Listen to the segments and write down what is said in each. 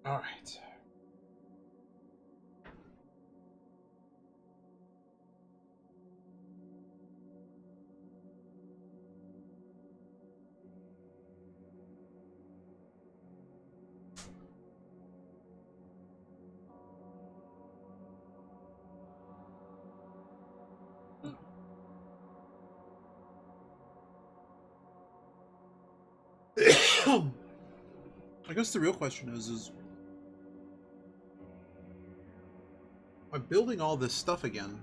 All right. I guess the real question is I'm building all this stuff again.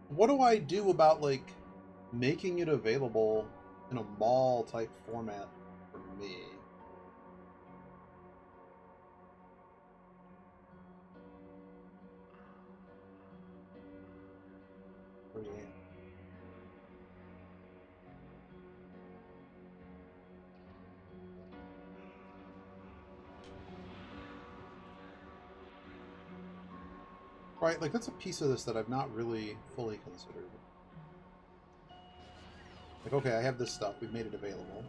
What do I do about like making it available in a mall type format for me? For me. Right, like that's a piece of this that I've not really fully considered. Like, okay, I have this stuff, we've made it available.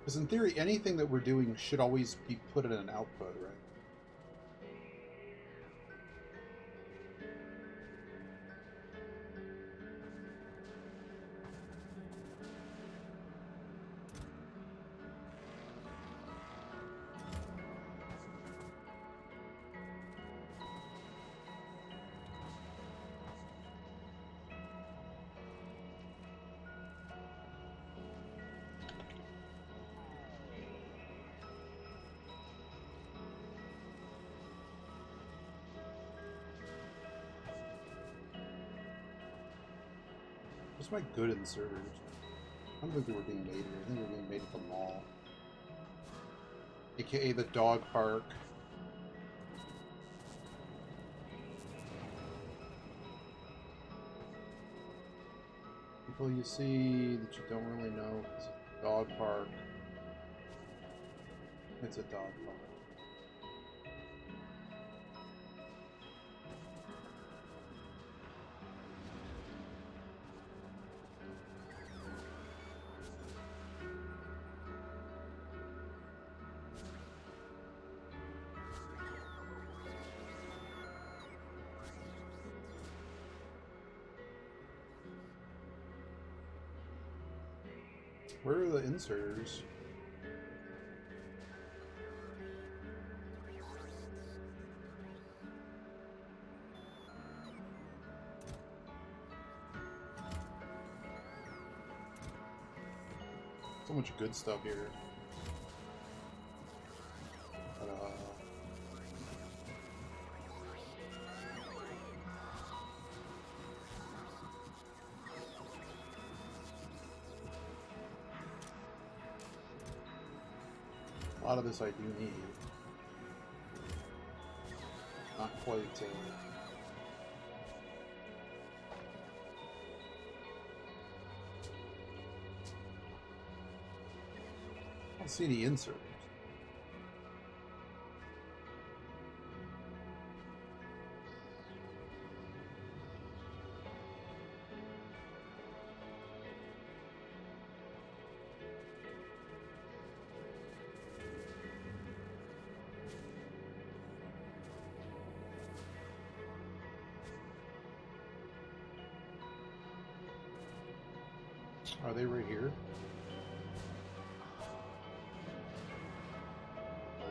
Because in theory, anything that we're doing should always be put in an output, right? What's my good inserters? I don't think they were being made here. I think they were being made at the mall. AKA the dog park. People you see that you don't really know. It's a dog park. It's a dog park. Where are the inserters? So much good stuff here. But, a lot of this I do need. Not quite. I don't see any inserters. Are they right here?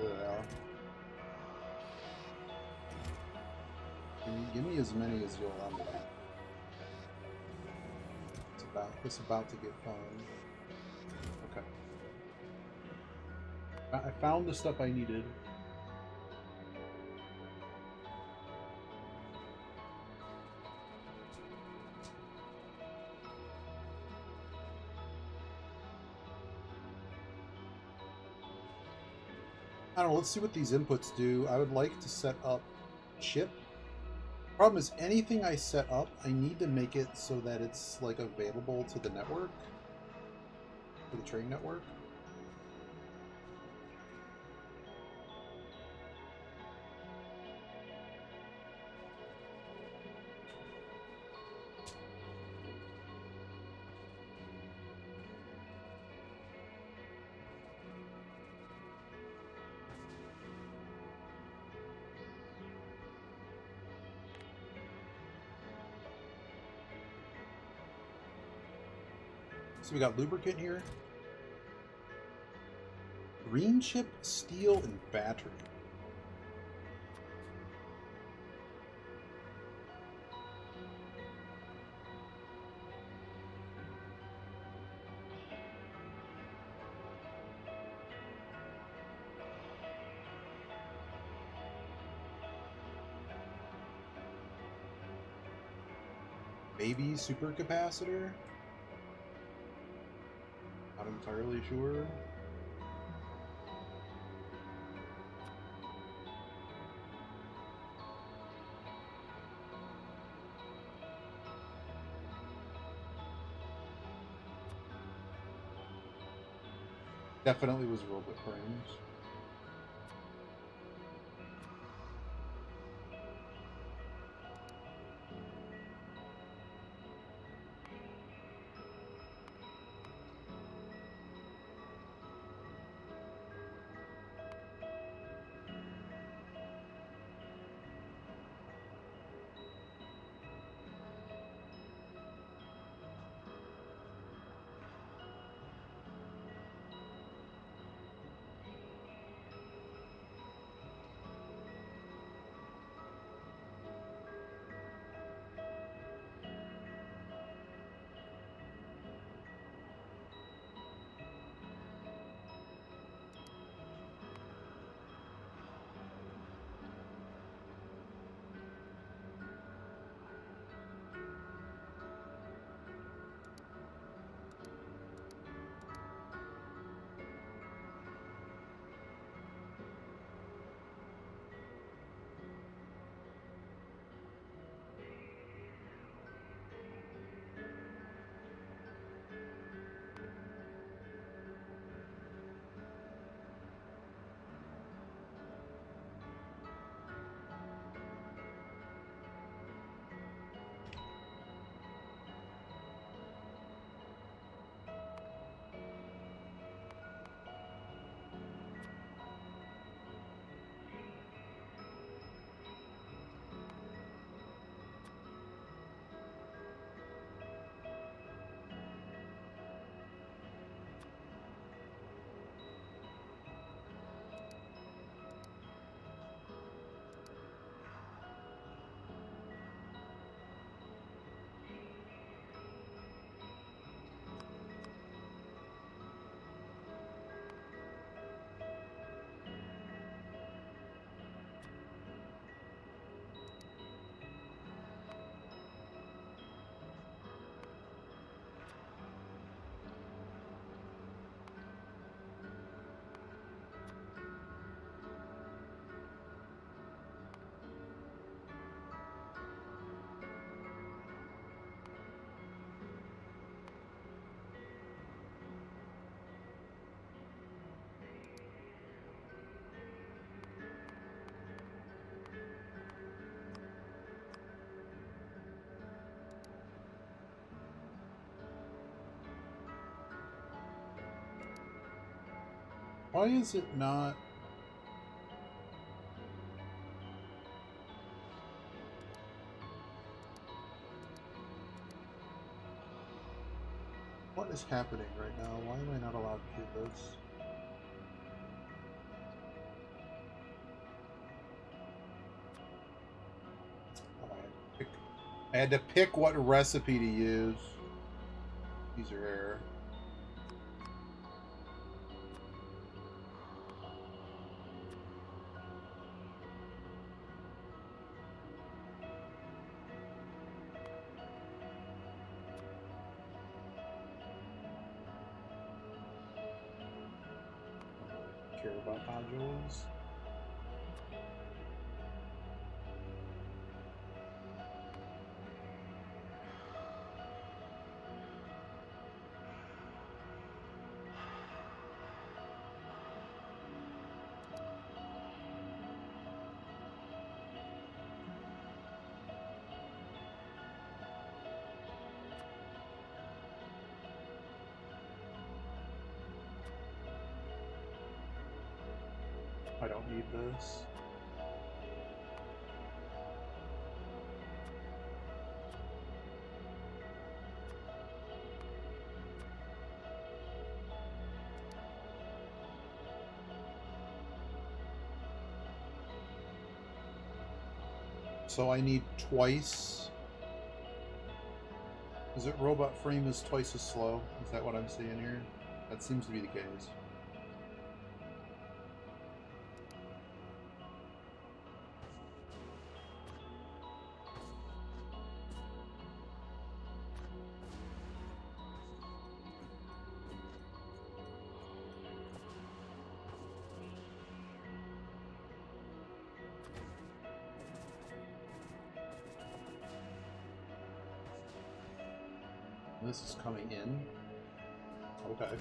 Yeah. Give me as many as you'll allow me. It's about to get fun. Okay. I found the stuff I needed. I don't know, let's see what these inputs do. I would like to set up chip. Problem is, anything I set up, I need to make it so that it's like available to the network, to the train network. So we got lubricant here. Green chip, steel, and battery. Maybe supercapacitor? Not entirely sure. Definitely was robot frames. Why is it not? What is happening right now? Why am I not allowed to do this? Oh, I had to pick what recipe to use. User error. Care about modules. I don't need this. So I need twice. Is it robot frame is twice as slow? Is that what I'm seeing here? That seems to be the case. This is coming in. Okay.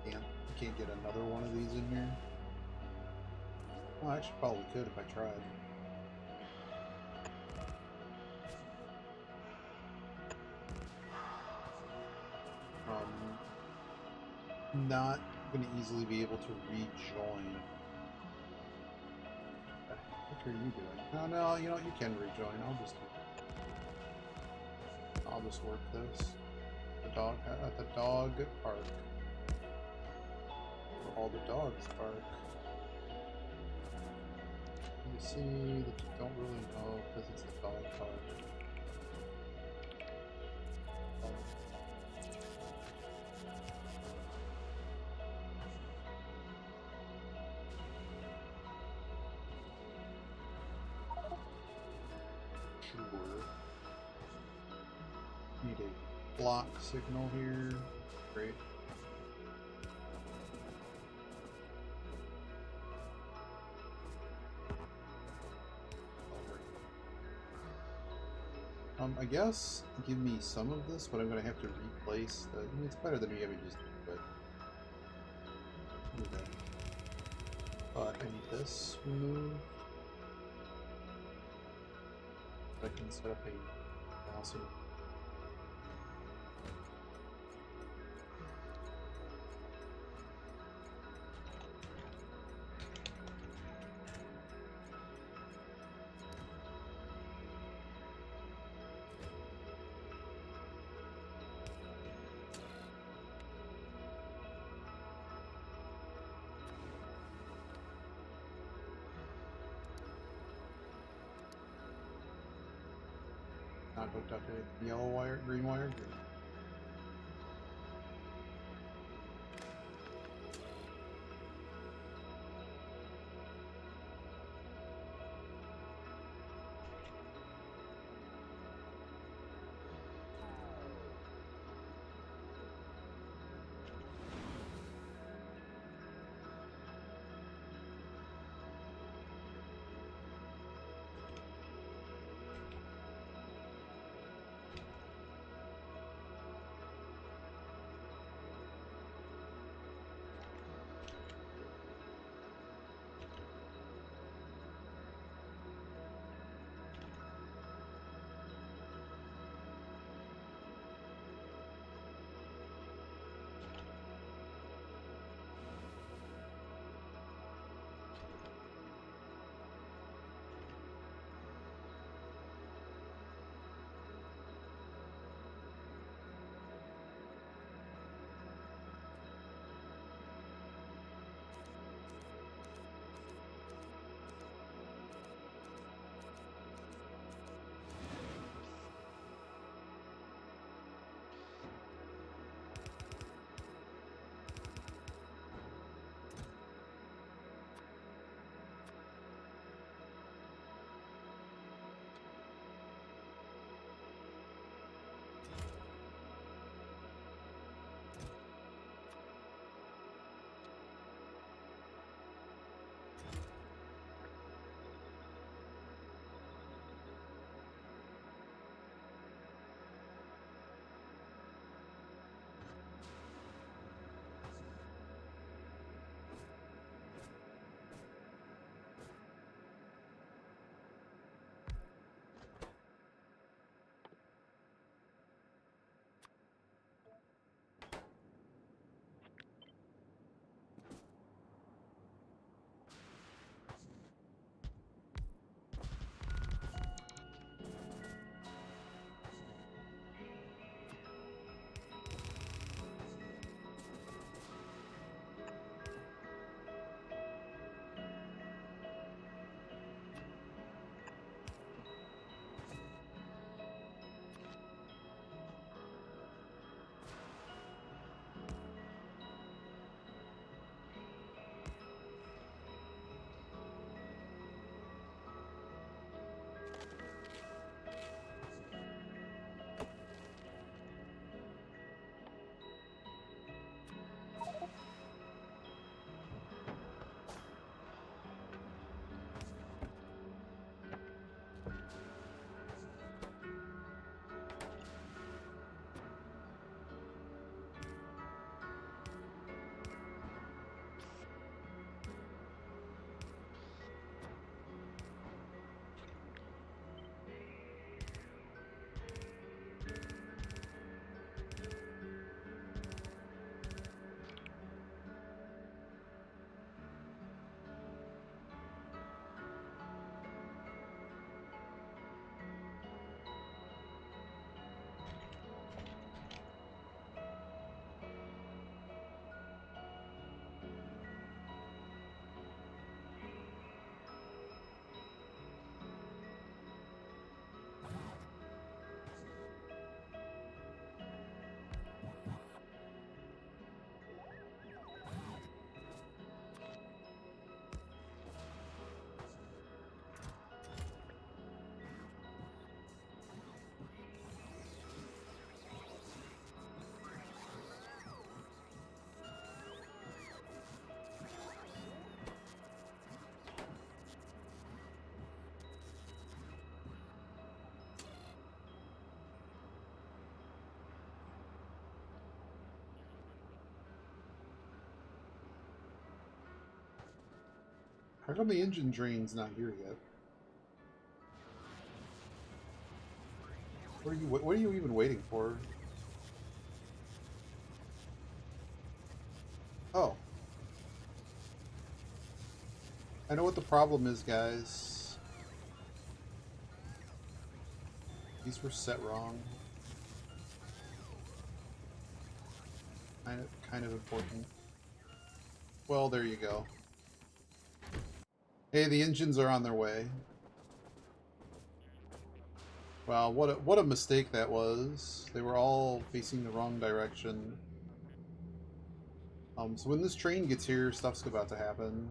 Damn, I can't get another one of these in here. Well, I actually probably could if I tried. Not going to easily be able to rejoin. What are you doing? No, no, you know what? You can rejoin. I'll just work this. The dog at the dog park. Where all the dogs bark. You see that you don't really know because it's a dog park. Sure. Need a block signal here. Great. I guess give me some of this, but I'm gonna have to replace the. I mean, it's better than me having just do it. Okay. But I need this removed. I can set up a also. Not hooked up to yellow wire, green wire, green. How come the engine drain's not here yet? What are you even waiting for? Oh. I know what the problem is, guys. These were set wrong. Kind of important. Well, there you go. Hey, the engines are on their way. Wow, what a mistake that was. They were all facing the wrong direction. So when this train gets here, stuff's about to happen.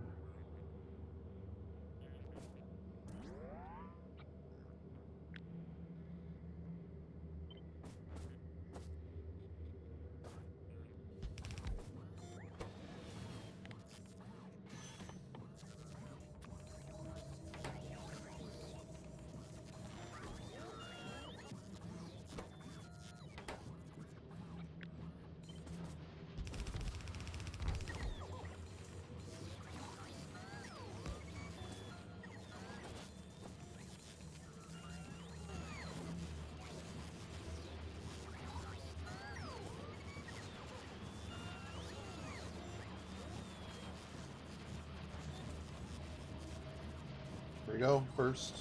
There you go. First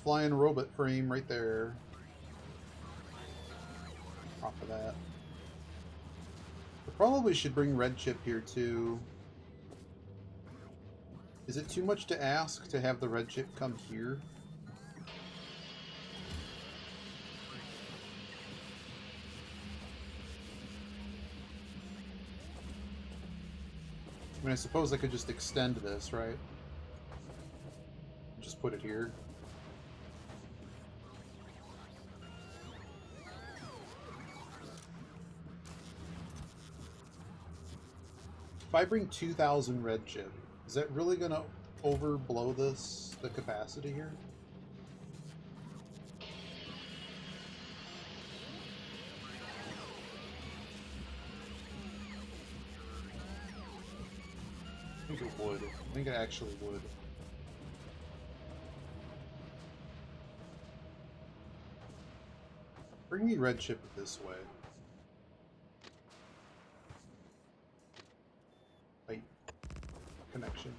flying robot frame right there. Off of that. I probably should bring Red Chip here too. Is it too much to ask to have the Red Chip come here? I mean, I suppose I could just extend this, right? Just put it here. If I bring 2,000 Red Chip, is that really going to overblow the capacity here? I think it would. I think it actually would. Bring me Red Chip this way. Wait. Connection.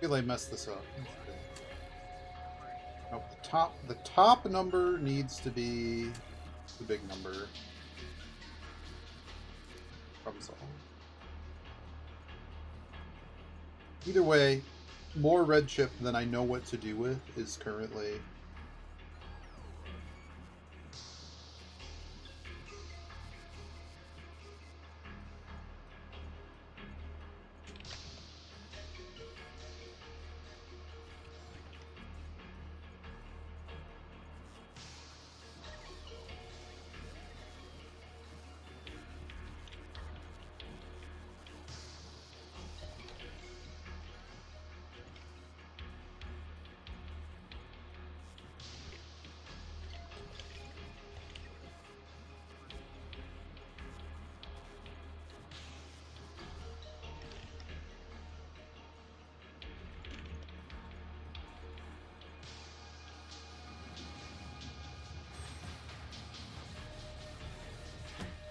feel I messed this up. Nope, the top number needs to be the big number. Problem solved. Either way, more red chip than I know what to do with is currently.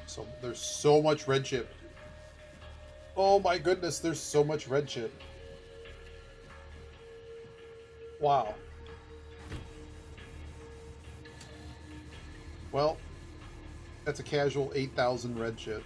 So there's so much red chip. Oh my goodness, there's so much red chip. Wow. Well, that's a casual 8,000 red chip.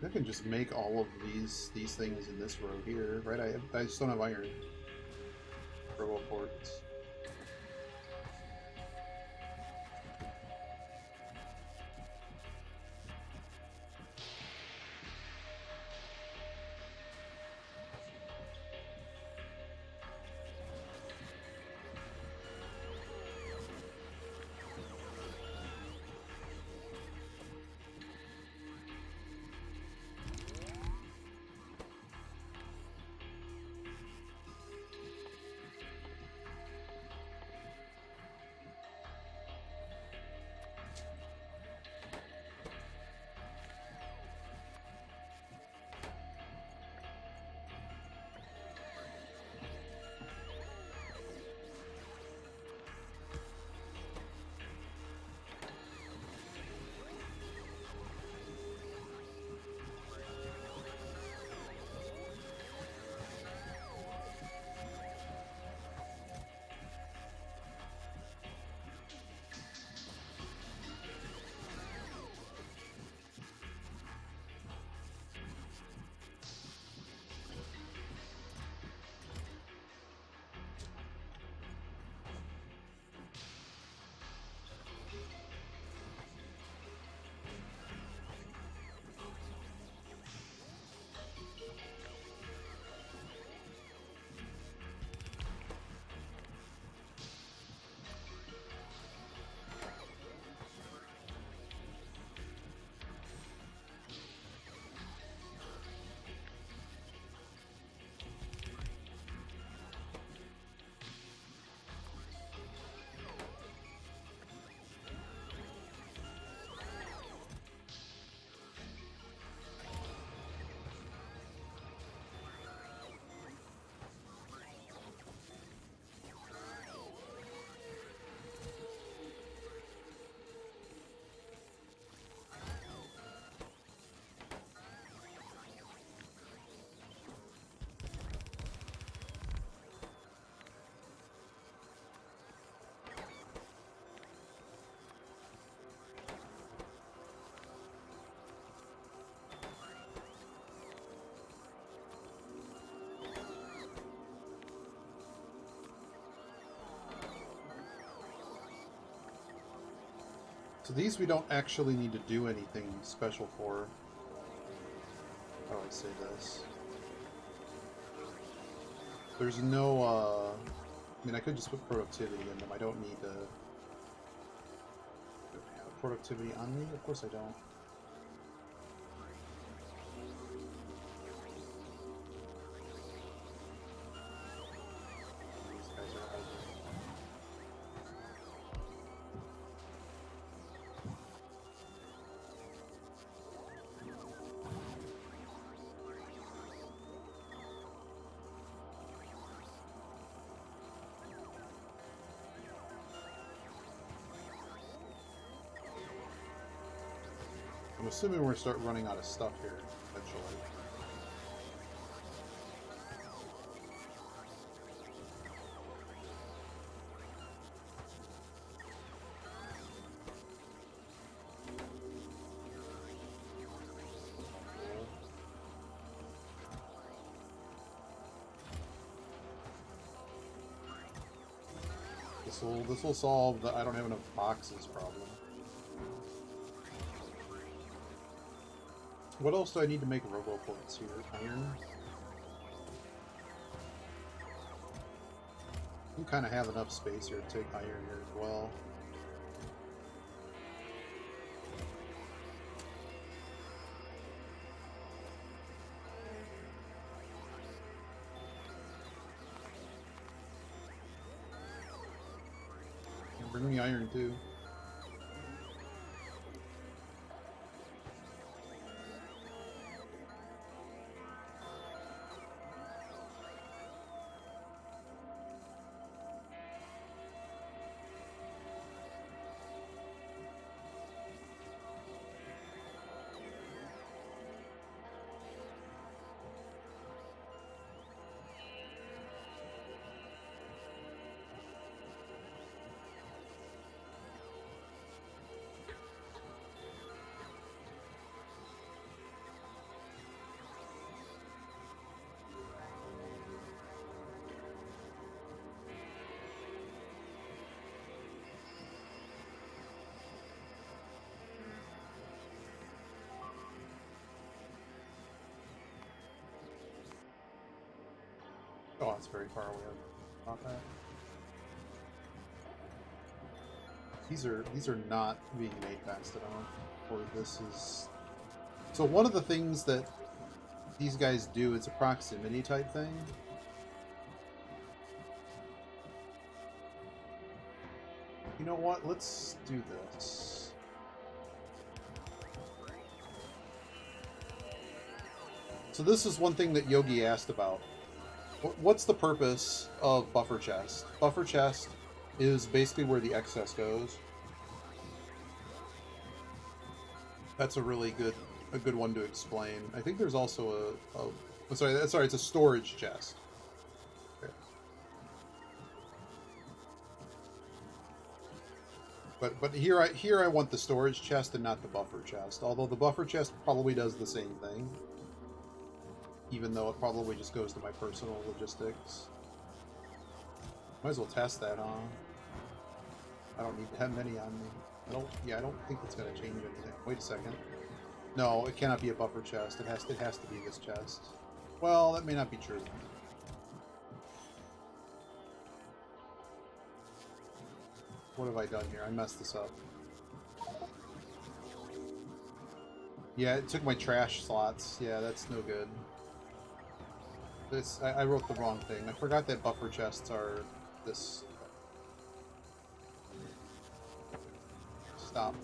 I can just make all of these things in this row here, right? I just don't have iron. Robo ports. So these we don't actually need to do anything special for. How do I say this? There's no, I mean, I could just put productivity in them. I don't need to have productivity on me. Of course I don't. These guys are ugly. I'm assuming we're going to start running out of stuff here eventually. This will solve the I don't have enough boxes problem. What else do I need to make roboports here? Iron? You kind of have enough space here to take iron here as well. Bring me iron too. Oh, it's very far away. Not that. These are not being made fast enough. Or this is. So one of the things that these guys do, it's a proximity type thing. You know what? Let's do this. So this is one thing that Yogi asked about. What's the purpose of buffer chest? Buffer chest is basically where the excess goes. That's a really good one to explain. I think there's also sorry, it's a storage chest. Okay. But here I want the storage chest and not the buffer chest. Although the buffer chest probably does the same thing. Even though it probably just goes to my personal logistics. Might as well test that, huh? I don't need to have many on me. I don't think it's gonna change anything. Wait a second. No, it cannot be a buffer chest. It has to be this chest. Well, that may not be true. What have I done here? I messed this up. Yeah, it took my trash slots. Yeah, that's no good. I wrote the wrong thing. I forgot that buffer chests are this. Stop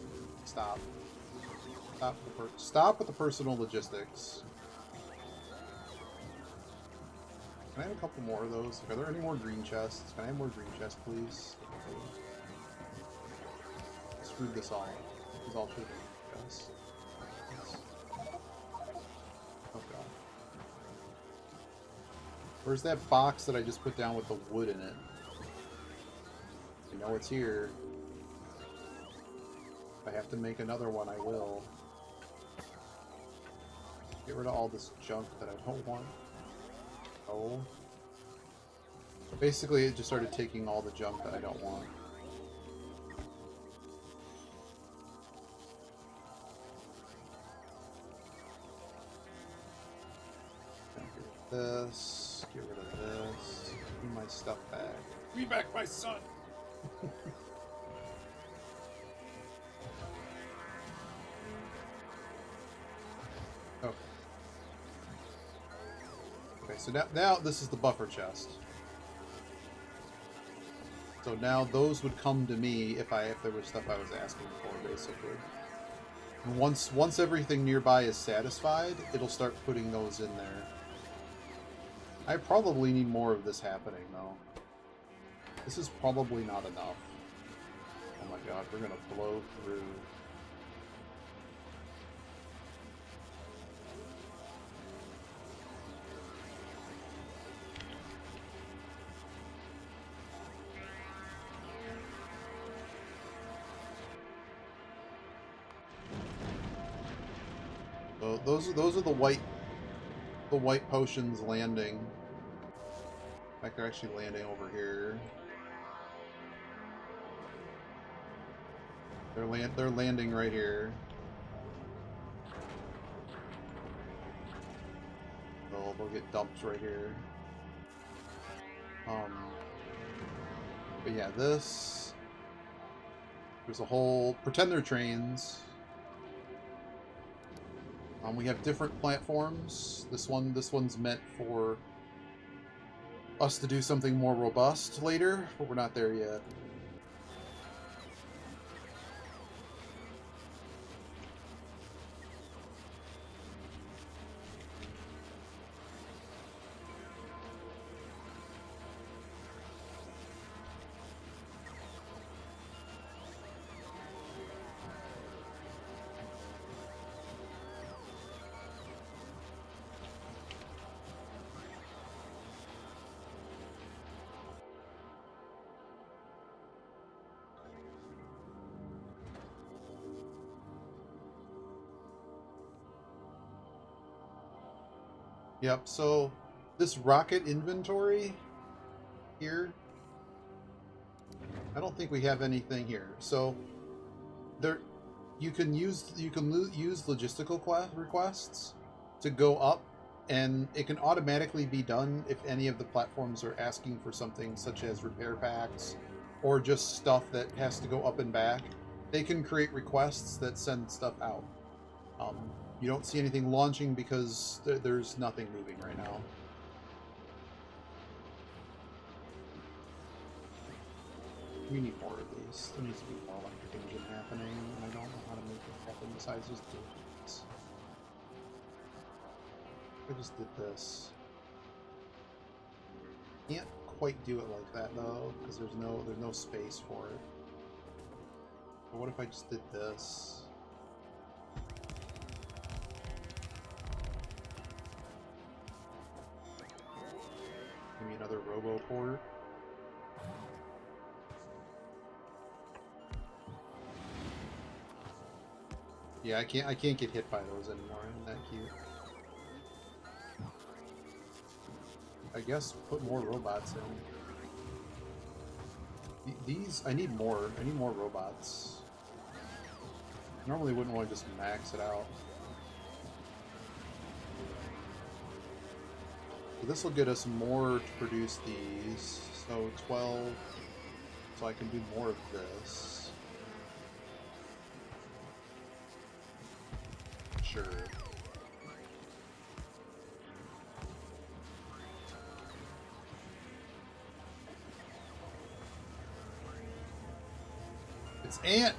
with the personal logistics. Can I have a couple more of those? Are there any more green chests? Can I have more green chests, please? Screwed this all. This all should have been chests. Oh god. Where's that box that I just put down with the wood in it? You know it's here. If I have to make another one, I will. Get rid of all this junk that I don't want. Oh. Basically, it just started taking all the junk that I don't want. Get rid of this. Get rid of this. Give me my stuff back. Give me back my son! Okay. Okay, so now this is the buffer chest. So now those would come to me if there was stuff I was asking for, basically. And once everything nearby is satisfied, it'll start putting those in there. I probably need more of this happening, though. This is probably not enough. Oh my god, we're gonna blow through. So those are the white potions landing. In fact, they're actually landing over here. They're landing right here. They'll get dumped right here. But yeah, this. There's a whole pretend they're trains. We have different platforms. This one's meant for us to do something more robust later, but we're not there yet. Yep, so this rocket inventory here, I don't think we have anything here. So there you can use logistical requests to go up, and it can automatically be done if any of the platforms are asking for something such as repair packs or just stuff that has to go up and back. They can create requests that send stuff out. You don't see anything launching because there's nothing moving right now. We need more of these. There needs to be more electric engine happening, and I don't know how to make it happen besides just do this. I just did this. Can't quite do it like that though, because there's no space for it. But what if I just did this? Maybe another robo port. Yeah, I can't get hit by those anymore. Isn't that cute? I guess put more robots in. These I need more robots. Normally wouldn't want to just max it out. So this will get us more to produce these. So 12. So I can do more of this. Sure. It's Ant!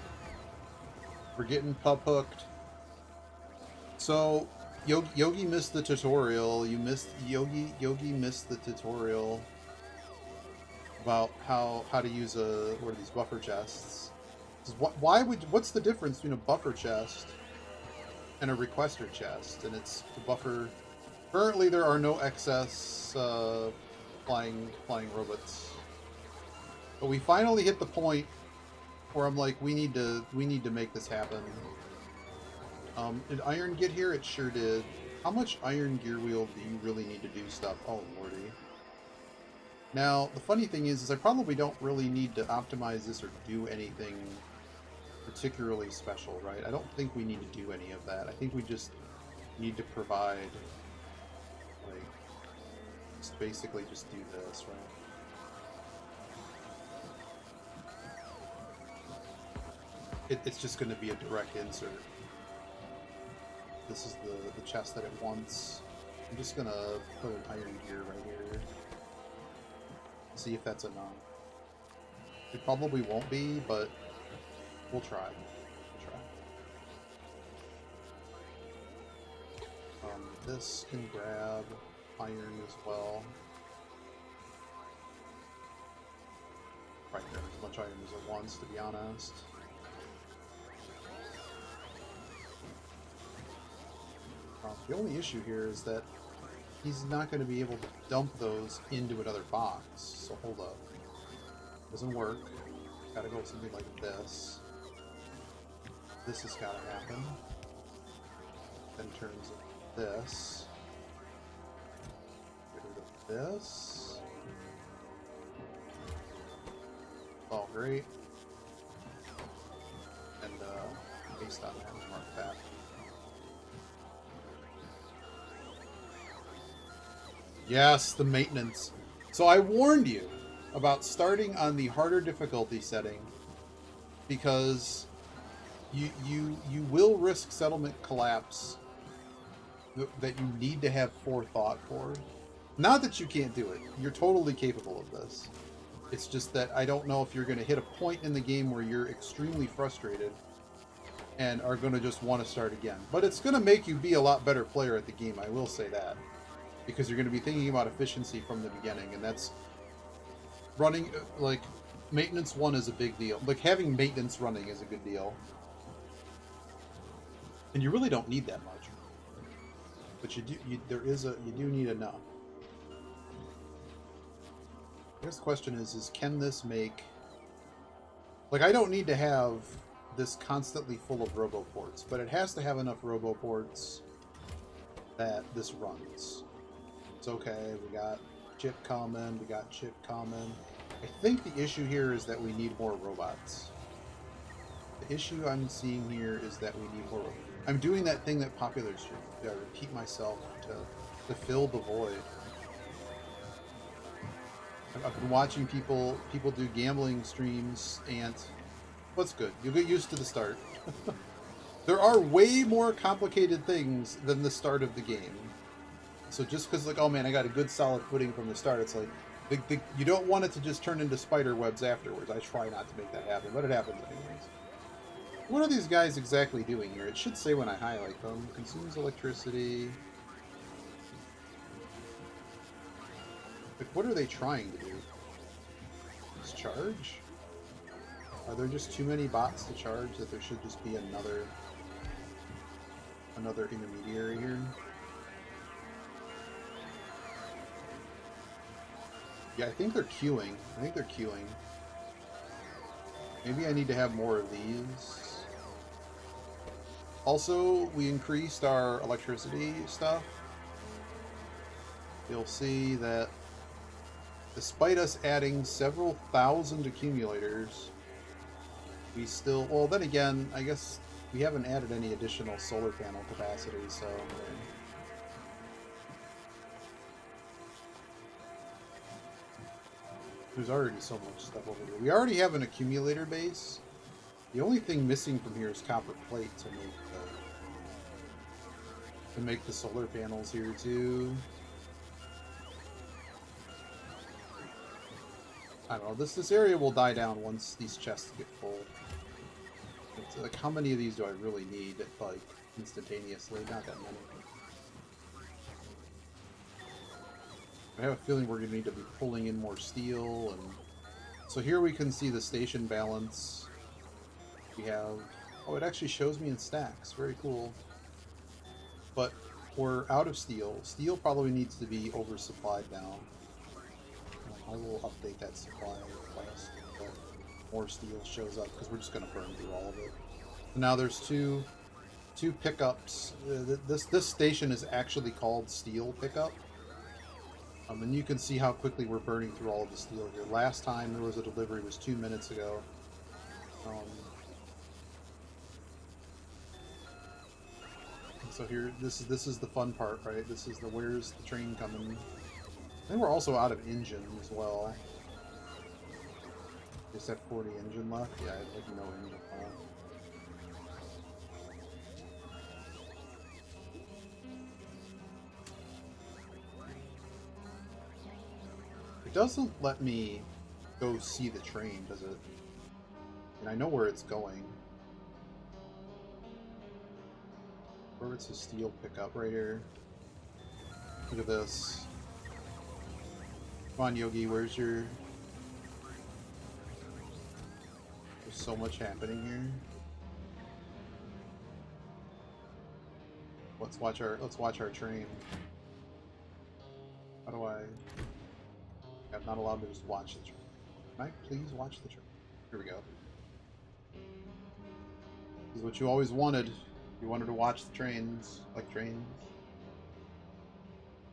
We're getting pup hooked. So Yogi missed the tutorial. Yogi missed the tutorial about how to use what are these buffer chests. What's the difference between a buffer chest and a requester chest? And it's the buffer. Currently there are no excess flying robots. But we finally hit the point where I'm like, we need to make this happen. Did iron get here? It sure did. How much iron gear wheel do you really need to do stuff? Oh lordy. Now the funny thing is I probably don't really need to optimize this or do anything particularly special, right? I don't think we need to do any of that. I think we just need to provide, like, just basically just do this, right? It's just going to be a direct insert. This is the chest that it wants. I'm just going to put an iron gear right here. See if that's enough. It probably won't be, but we'll try. This can grab iron as well. Right, there, as much iron as it wants, to be honest. The only issue here is that he's not going to be able to dump those into another box. So hold up. Doesn't work. Gotta go with something like this. This has gotta happen. in terms of this. Get rid of this. Oh, great. And based on that, we mark that. Yes, the maintenance. So I warned you about starting on the harder difficulty setting because you will risk settlement collapse that you need to have forethought for. Not that you can't do it. You're totally capable of this. It's just that I don't know if you're going to hit a point in the game where you're extremely frustrated and are going to just want to start again. But it's going to make you be a lot better player at the game, I will say that. Because you're going to be thinking about efficiency from the beginning, and that's running, like, maintenance 1 is a big deal. Like, having maintenance running is a good deal. And you really don't need that much. But you do need enough. I guess the question is can this make... Like, I don't need to have this constantly full of roboports, but it has to have enough roboports that this runs. It's okay, we got chip coming, we got chip coming. I think the issue here is that we need more robots. The issue I'm seeing here is that we need more robots. I'm doing that thing that Popular Street. I repeat myself to fill the void. I've been watching people do gambling streams, and what's good? You'll get used to the start. There are way more complicated things than the start of the game. So just because, like, oh man, I got a good solid footing from the start, it's like, you don't want it to just turn into spider webs afterwards. I try not to make that happen, but it happens anyways. What are these guys exactly doing here? It should say when I highlight them. Consumes electricity. Like, what are they trying to do? Just charge? Are there just too many bots to charge that there should just be another intermediary here? Yeah, I think they're queuing. Maybe I need to have more of these. Also, we increased our electricity stuff. You'll see that despite us adding several thousand accumulators, we still... Well, then again, I guess we haven't added any additional solar panel capacity, so... There's already so much stuff over here. We already have an accumulator base. The only thing missing from here is copper plate to make the solar panels here too. I don't know. This area will die down once these chests get full. It's like, how many of these do I really need? Like, instantaneously, not that many. I have a feeling we're going to need to be pulling in more steel, and so here we can see the station balance. We have... Oh, it actually shows me in stacks. Very cool. But we're out of steel. Steel probably needs to be oversupplied now. I will update that supply request so that more steel shows up, because we're just going to burn through all of it. So now there's two pickups. This station is actually called Steel Pickup. And you can see how quickly we're burning through all of the steel here. Last time there was a delivery was 2 minutes ago. So here, this is the fun part, right? This is the where's the train coming. I think we're also out of engine as well. Just have 40 engine left. Yeah, I have like no engine left. It doesn't let me go see the train, does it? And I know where it's going. Where it's a steel pickup right here. Look at this. Come on, Yogi, where's your... There's so much happening here. Let's watch our train. How do I... I'm not allowed to just watch the train. Can I please watch the train? Here we go. This is what you always wanted. You wanted to watch the trains, like trains.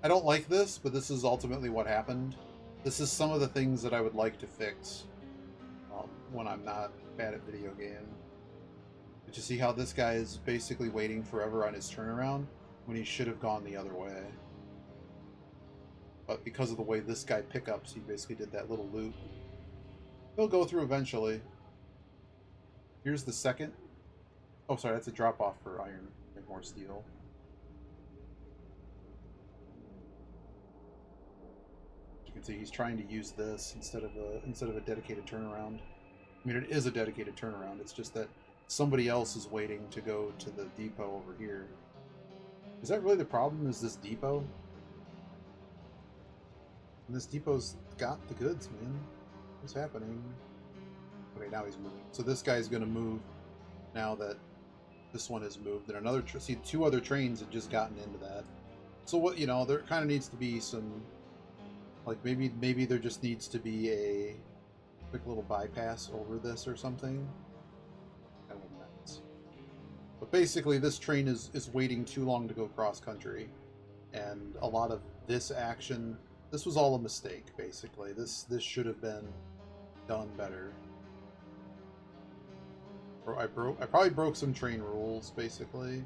I don't like this, but this is ultimately what happened. This is some of the things that I would like to fix when I'm not bad at video game. Did you see how this guy is basically waiting forever on his turnaround when he should have gone the other way? But because of the way this guy pickups, he basically did that little loop. He'll go through eventually. Here's the second. Oh, sorry, that's a drop-off for iron. Make more steel. As you can see, he's trying to use this instead of a dedicated turnaround. I mean, it is a dedicated turnaround. It's just that somebody else is waiting to go to the depot over here. Is that really the problem? Is this depot? And this depot's got the goods, man. What's happening? Okay, now he's moving. So this guy's going to move now that this one has moved. And another, see, 2 other trains had just gotten into that. So what, you know, there kind of needs to be some, like maybe there just needs to be a quick little bypass over this or something. But basically, this train is waiting too long to go cross country, and a lot of this action, this was all a mistake. Basically, this should have been done better. Or I probably broke some train rules basically,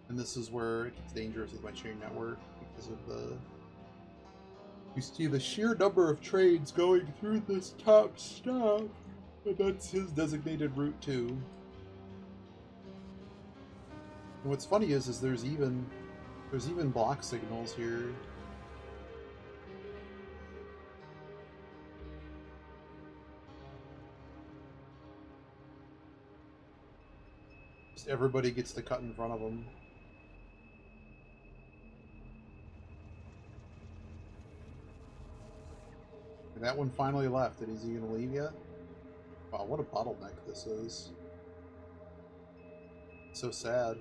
and this is where it gets dangerous with my train network because of the. You see the sheer number of trains going through this top stop, and that's his designated route too. And what's funny is there's even block signals here. Just everybody gets to cut in front of them. And that one finally left. Is he gonna leave yet? Wow, what a bottleneck this is. So sad.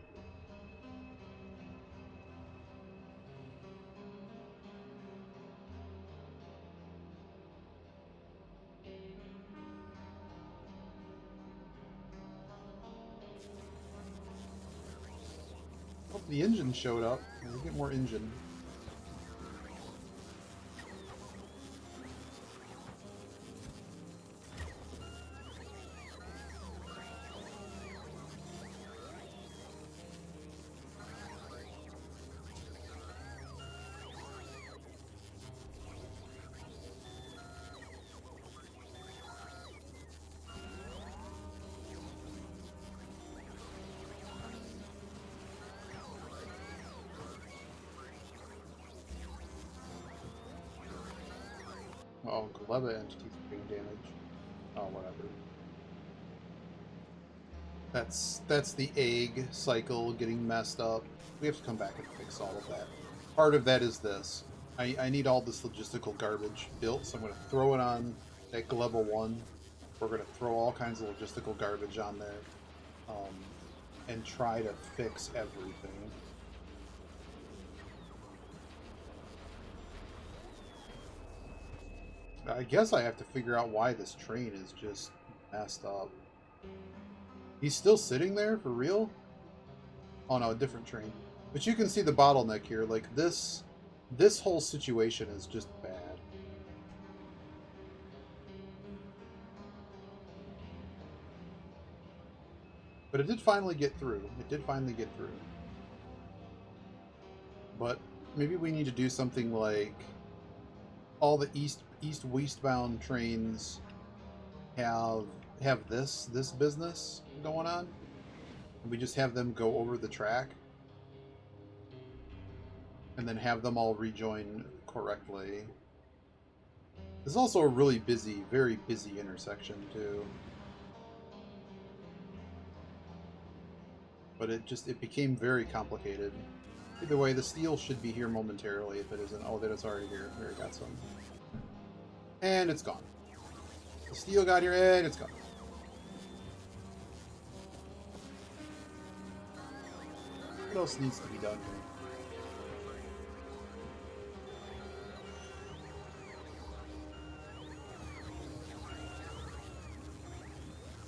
Oh, the engine showed up. We'll get more engine. Oh, Gleba entities being damaged. Oh, whatever. That's the egg cycle getting messed up. We have to come back and fix all of that. Part of that is this. I need all this logistical garbage built, so I'm going to throw it on that Gleba 1. We're going to throw all kinds of logistical garbage on there and try to fix everything. I guess I have to figure out why this train is just messed up. He's still sitting there for real? Oh no, a different train. But you can see the bottleneck here. Like this whole situation is just bad. But it did finally get through. It did finally get through. But maybe we need to do something like all the east-westbound trains have this business going on. And we just have them go over the track and then have them all rejoin correctly. This is also a really busy, very busy intersection too. But it became very complicated. Either way, the steel should be here momentarily if it isn't. Oh, then it's already here. We already got some. And it's gone. The steel got here and it's gone. What else needs to be done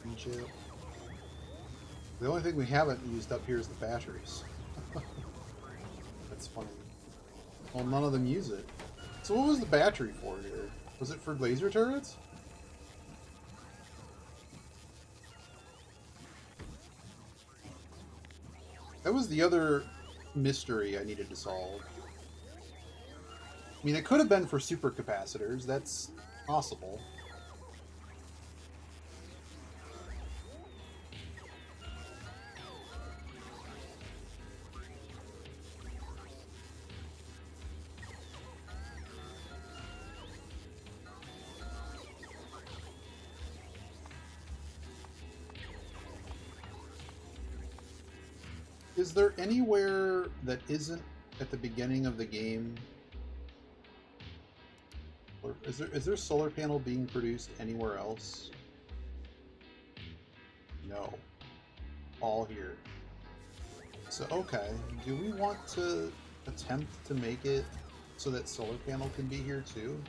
here? Egypt. The only thing we haven't used up here is the batteries. That's funny. Well, none of them use it. So what was the battery for here? Was it for laser turrets? That was the other mystery I needed to solve. I mean, it could have been for supercapacitors. That's possible. Is there anywhere that isn't at the beginning of the game? Or is there solar panel being produced anywhere else? No. All here. So, okay. Do we want to attempt to make it so that solar panel can be here too?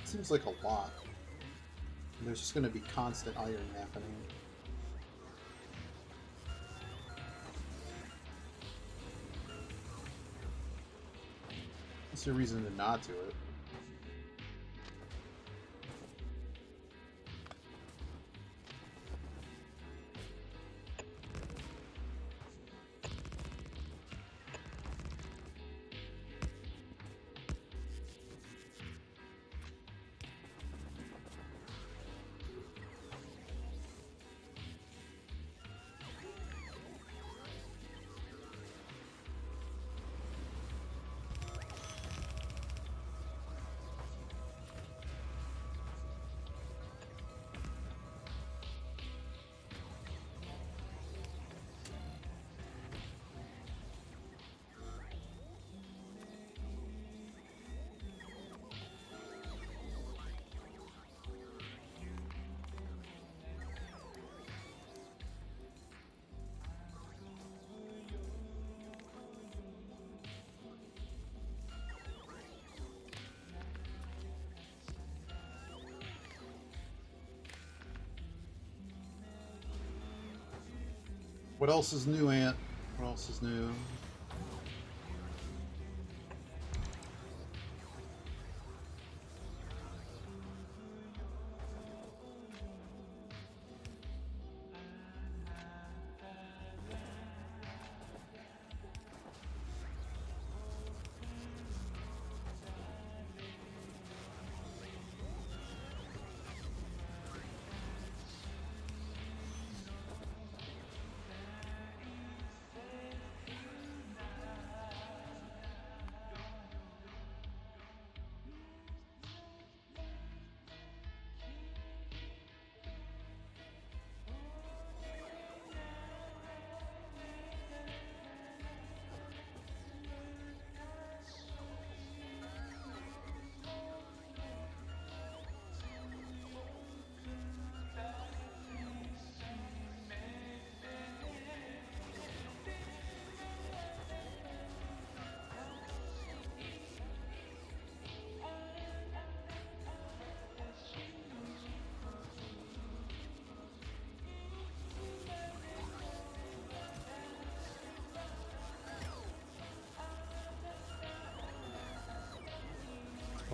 It seems like a lot. And there's just going to be constant iron happening. What's your reason to not do it? What else is new, Ant? What else is new?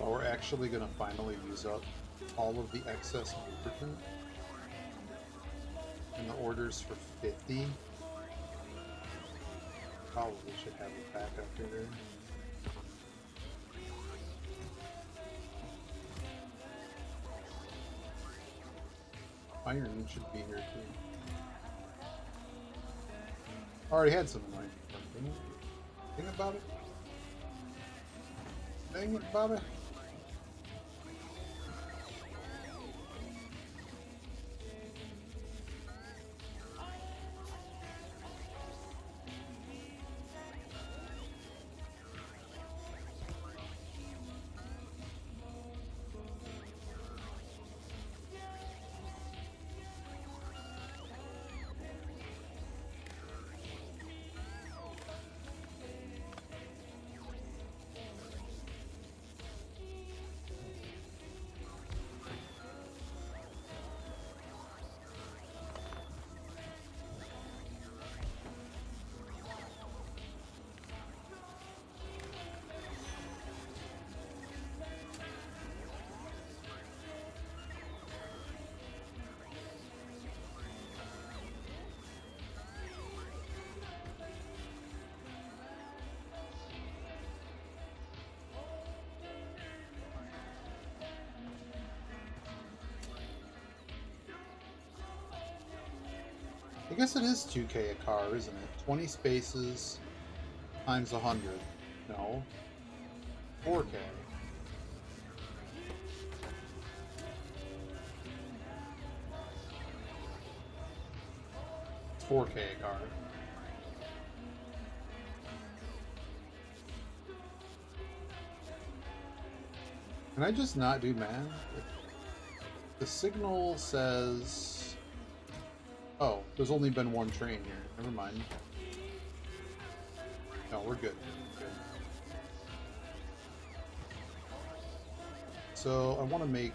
Well, we're actually going to finally use up all of the excess lubricant. And the orders for 50. Probably should have it back up here. Iron should be here too. Already had some in mind. Think about it. Dang it, Bobby. I guess it is 2K a car, isn't it? 20 spaces times 100. No. 4K. It's 4K a car. Can I just not do math? The signal says... Oh, there's only been one train here. Never mind. No, we're good. We're good. So, I want to make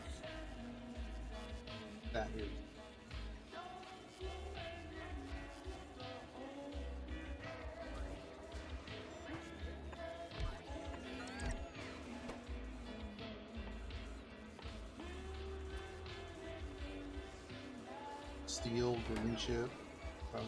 that here. Steel, green chip. Oh.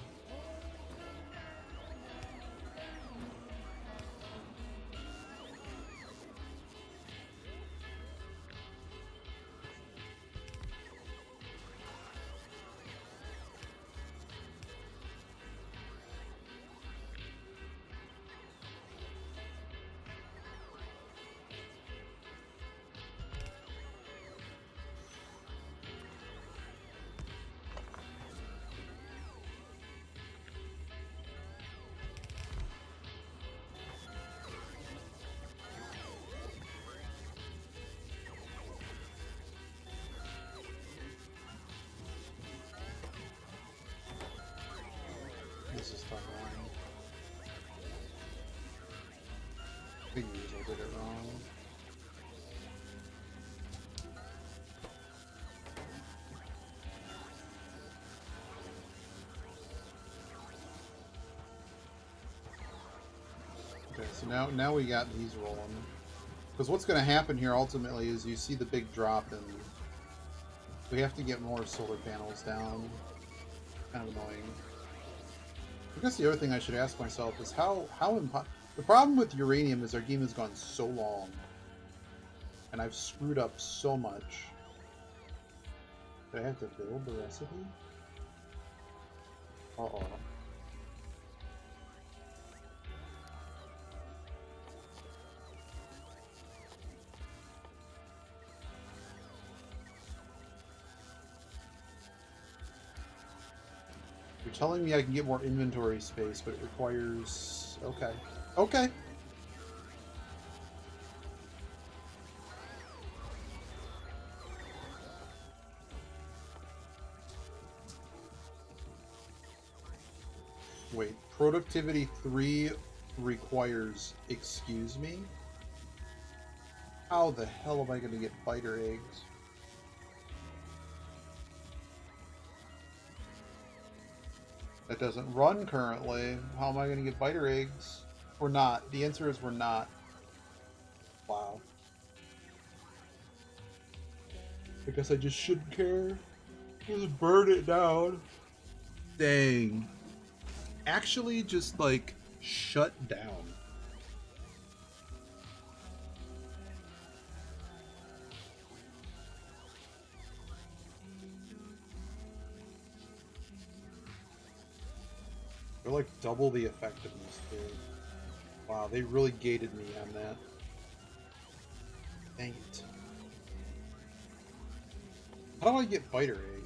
This is tough line. Figures I did it wrong. Okay, so now we got these rolling. Because what's going to happen here ultimately is you see the big drop and we have to get more solar panels down. Kind of annoying. I guess the other thing I should ask myself is the problem with uranium is our game has gone so long and I've screwed up so much. Do I have to build the recipe? Uh-oh. You're telling me I can get more inventory space, but it requires... Okay. Okay! Wait, productivity 3 requires... Excuse me? How the hell am I going to get biter eggs? That doesn't run currently. How am I going to get biter eggs? We're not. The answer is we're not. Wow. I guess I just shouldn't care. Just burn it down. Dang. Actually, just like shut down. They're like double the effectiveness, dude. Wow, they really gated me on that. Dang it. How do I get biter egg?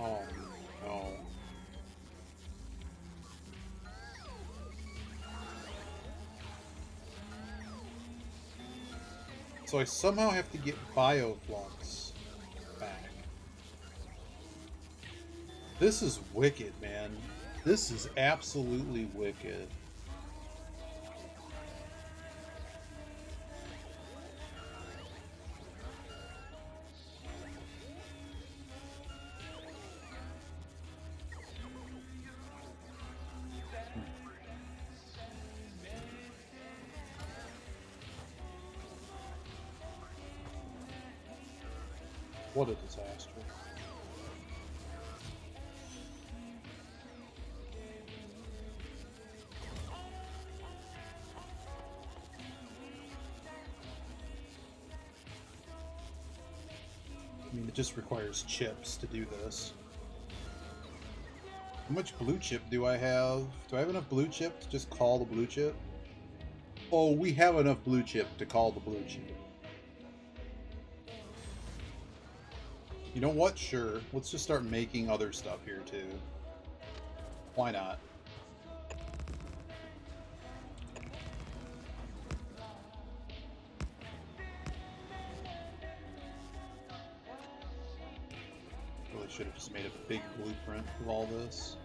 Oh, no. So I somehow have to get Bioflux back. This is wicked, man. This is absolutely wicked. What a disaster. I mean, it just requires chips to do this. How much blue chip do I have? Do I have enough blue chip to just call the blue chip? Oh, we have enough blue chip to call the blue chip. You know what? Sure. Let's just start making other stuff here, too. Why not? Really should have just made a big blueprint of all this.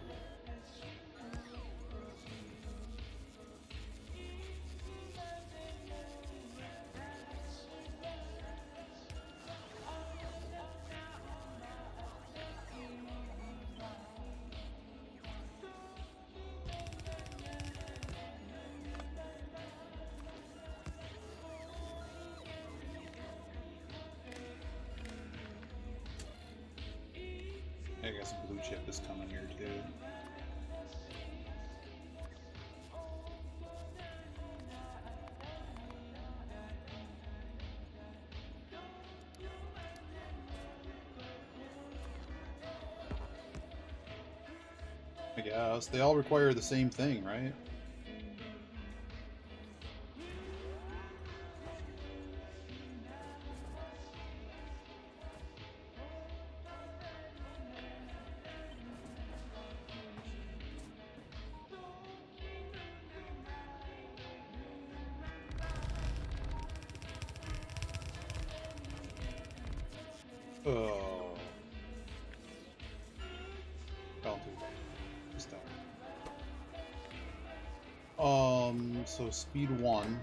I guess blue chip is coming here too. I guess they all require the same thing, right? Oh. I'll do that. Just that. So speed 1.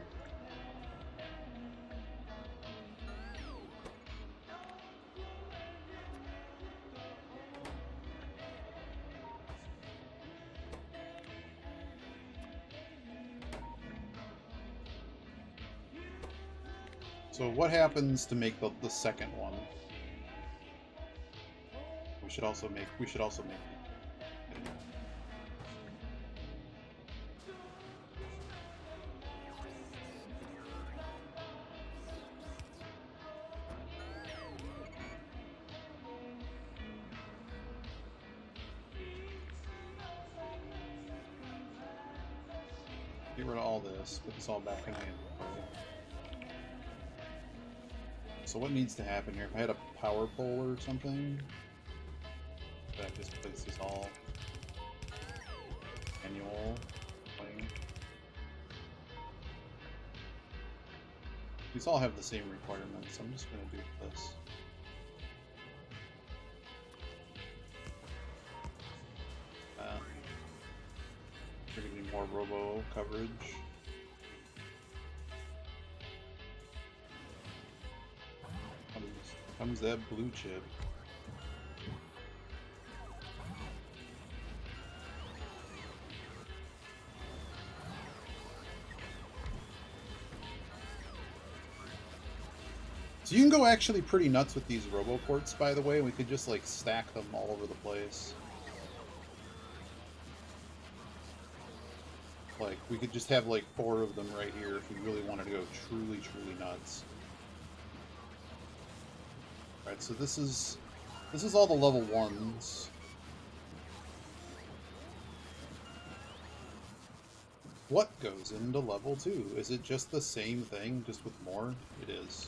So what happens to make the second one? We should also make get rid of all this, put this all back in my inventory. So what needs to happen here? If I had a power pole or something, that just place this all manual playing. These all have the same requirements, so I'm just gonna do this. We're gonna need more robo coverage. Comes that blue chip. So you can go actually pretty nuts with these roboports, by the way. We could just like stack them all over the place. Like, we could just have like 4 of them right here if we really wanted to go truly, truly nuts. Alright, so this is all the level 1s. What goes into level 2? Is it just the same thing, just with more? It is.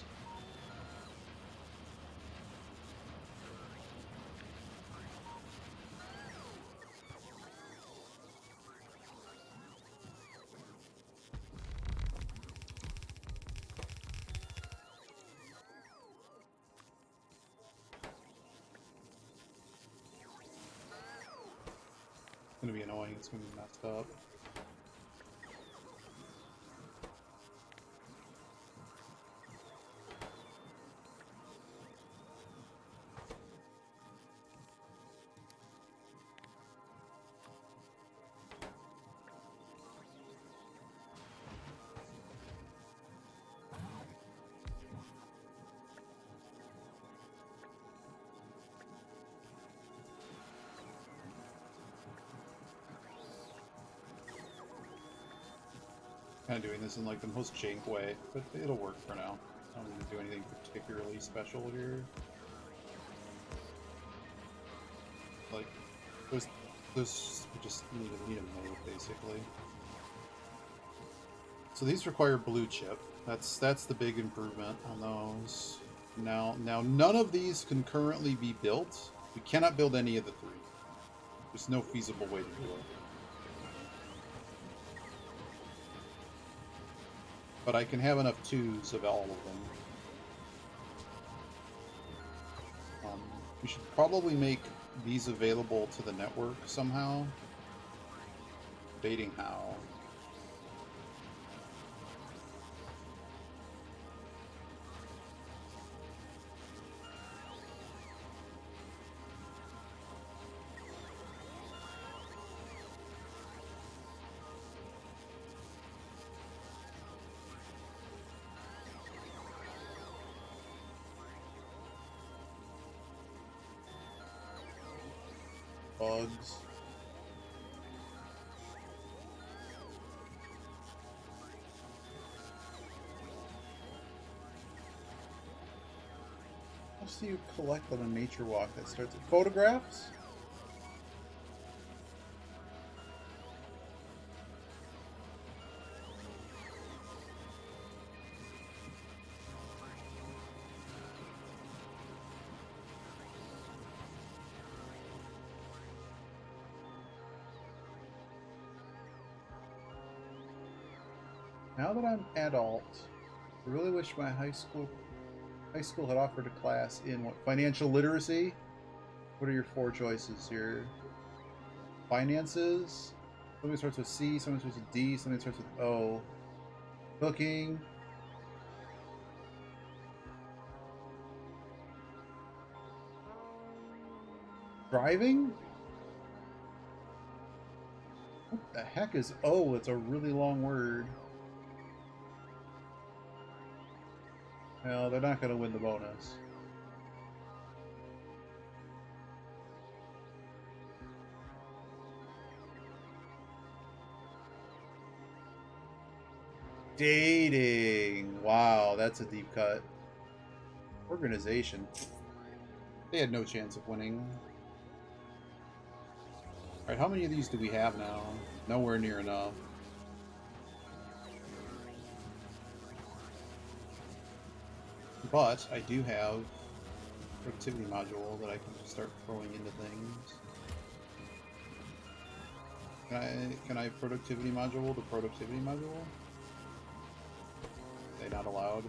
It's gonna be annoying, it's gonna be messed up. kind of doing this in like the most jank way, but it'll work for now. I don't need to do anything particularly special here. Like, we just need a node basically. So these require blue chip. That's the big improvement on those. Now none of these can currently be built. We cannot build any of the three. There's no feasible way to do it. But I can have enough twos of all of them. We should probably make these available to the network somehow. Debating how. Bugs. How else do you collect on a nature walk that starts at photographs? Now that I'm adult, I really wish my high school had offered a class in what, financial literacy? What are your four choices here? Finances? Something starts with C, something starts with D, something starts with O. Cooking. Driving? What the heck is O? It's a really long word. No, they're not going to win the bonus. Dating. Wow, that's a deep cut. Organization. They had no chance of winning. Alright, how many of these do we have now? Nowhere near enough. But I do have a productivity module that I can just start throwing into things. Can I productivity module the productivity module? They not allowed.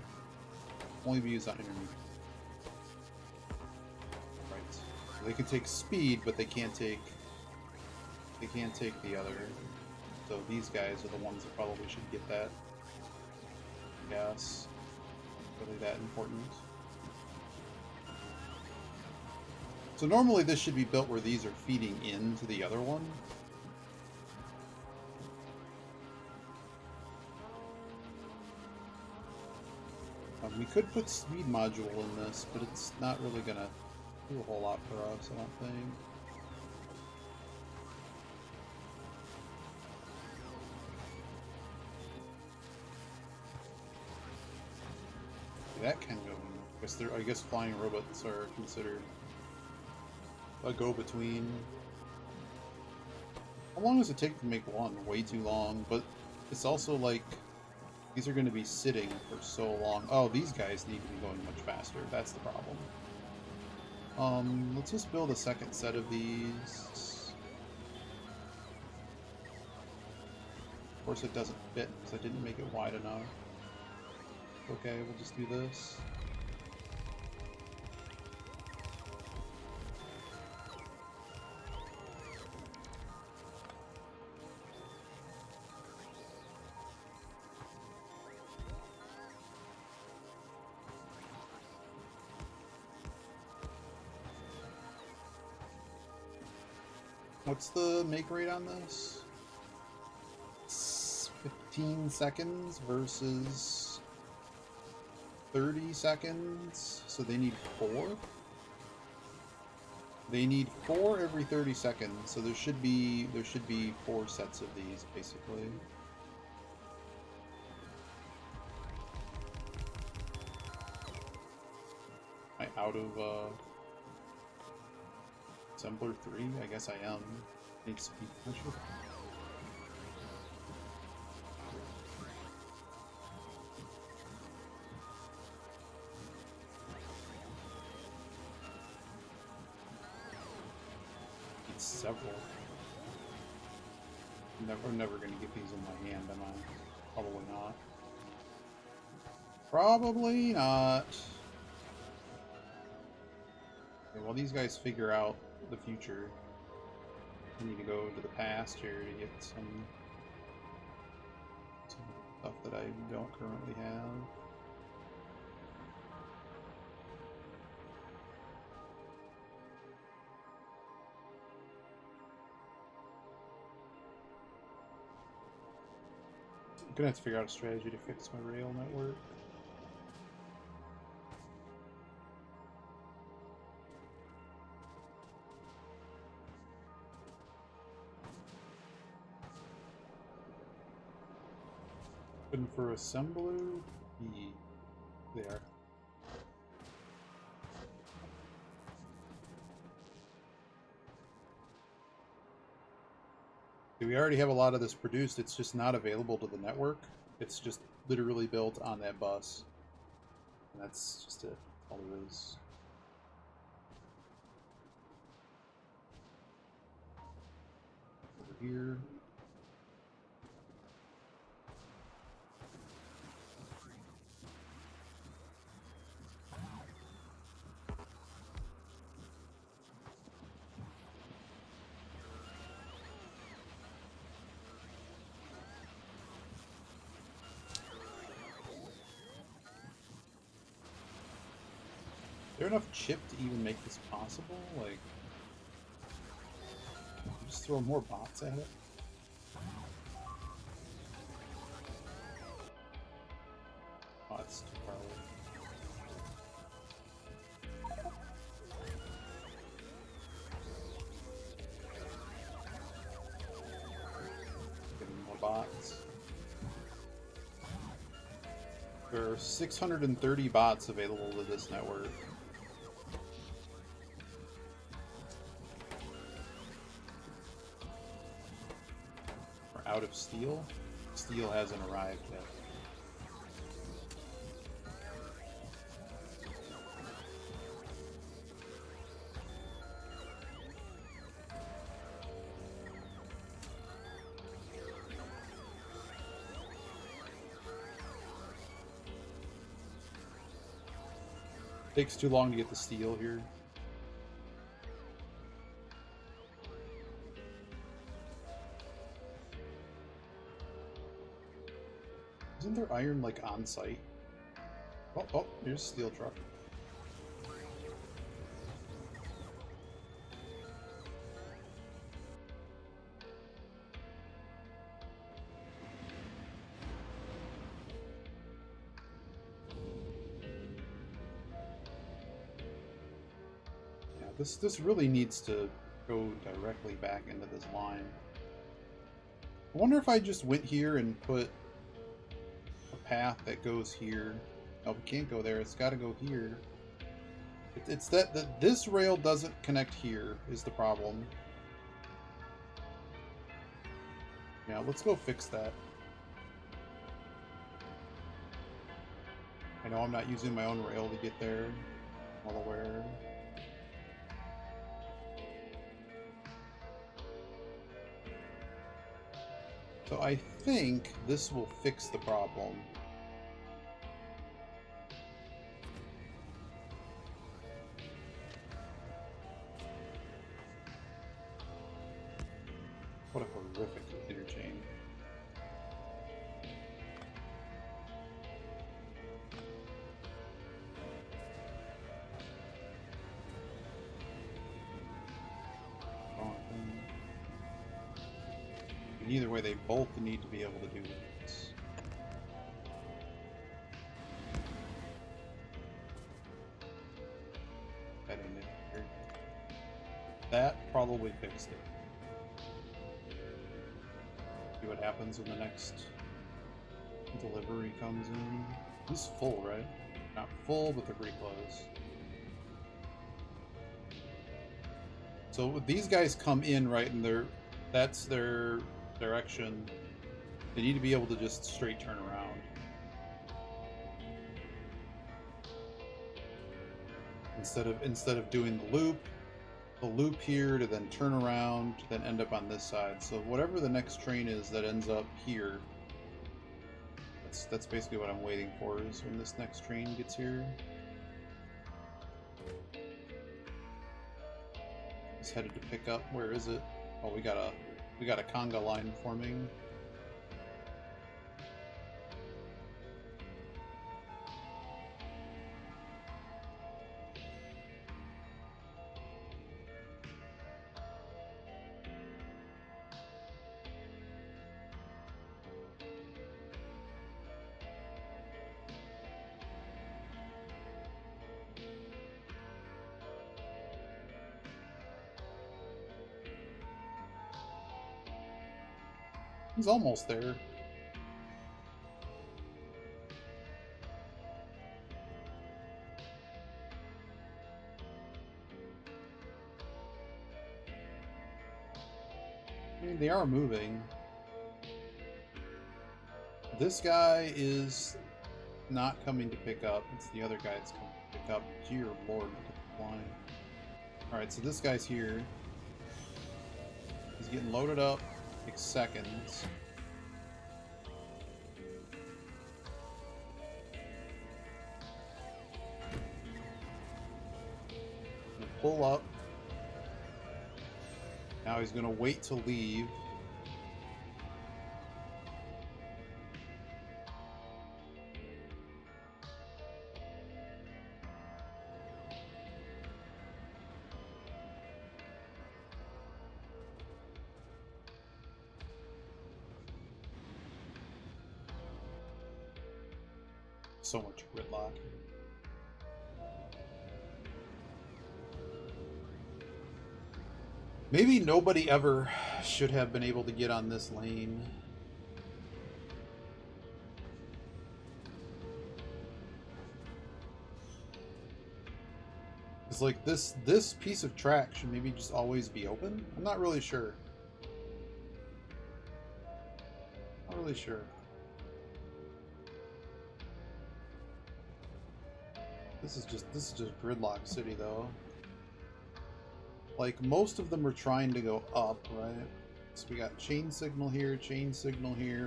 Only be used on enemy. Right. So they can take speed, but they can't take the other. So these guys are the ones that probably should get that. Yes. Really that important. So normally this should be built where these are feeding into the other one. We could put speed module in this, but it's not really gonna do a whole lot for us, I don't think. That can go. I guess flying robots are considered a go-between. How long does it take to make one? Way too long, but it's also like these are going to be sitting for so long. Oh, these guys need to be going much faster. That's the problem. Let's just build a second set of these. Of course it doesn't fit because I didn't make it wide enough. Okay, we'll just do this. What's the make rate on this? It's 15 seconds versus 30 seconds, so they need 4? They need 4 every 30 seconds, so there should be 4 sets of these, basically. out of Assembler 3? I guess I am. Need speed potential. Need several. I'm never gonna get these in my hand, am I? Probably not. Probably not. Okay, while these guys figure out the future, I need to go to the past here to get some stuff that I don't currently have. I'm gonna have to figure out a strategy to fix my rail network. Looking for assembler B. There. We already have a lot of this produced, it's just not available to the network. It's just literally built on that bus. And that's just it. That's all there is. Over here. Is there enough chip to even make this possible? Like, just throw more bots at it? Oh, it's too far away. Getting more bots. There are 630 bots available to this network. We're out of steel. Steel hasn't arrived yet. Takes too long to get the steel here. Isn't there iron like on site? Oh, here's a steel truck. This really needs to go directly back into this line. I wonder if I just went here and put a path that goes here. Oh, we can't go there. It's got to go here. It's that this rail doesn't connect here is the problem. Yeah, let's go fix that. I know I'm not using my own rail to get there. I'm well aware. So I think this will fix the problem. What a horrific interchange. And either way, they both need to be able to do this. That ended here. That probably fixed it. See what happens when the next delivery comes in. This is full, right? Not full, but they're pretty close. So these guys come in, right, and that's their direction. They need to be able to just straight turn around. Instead of doing the loop here to then turn around to then end up on this side. So whatever the next train is that ends up here, that's basically what I'm waiting for, is when this next train gets here. It's headed to pick up. Where is it? Oh, we got a conga line forming. He's almost there. I mean, they are moving. This guy is not coming to pick up. It's the other guy that's coming to pick up. Dear Lord, flying. Alright, so this guy's here. He's getting loaded up. Takes seconds. He'll pull up. Now he's going to wait to leave. So much gridlock. Maybe nobody ever should have been able to get on this lane. It's like this piece of track should maybe just always be open. I'm not really sure. Not really sure. This is just gridlock city though. Like most of them are trying to go up, right? So we got chain signal here,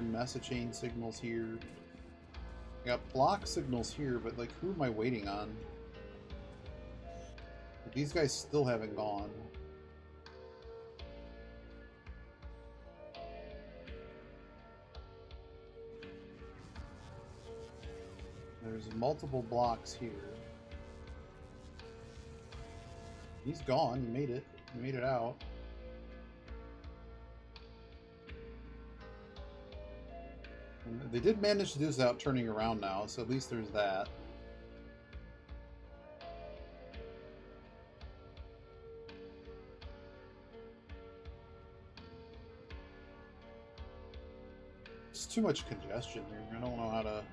mess of chain signals here. We got block signals here, but like who am I waiting on? These guys still haven't gone. There's multiple blocks here. He's gone. He made it. He made it out. And they did manage to do this without turning around now, so at least there's that. It's too much congestion here. I don't know how to...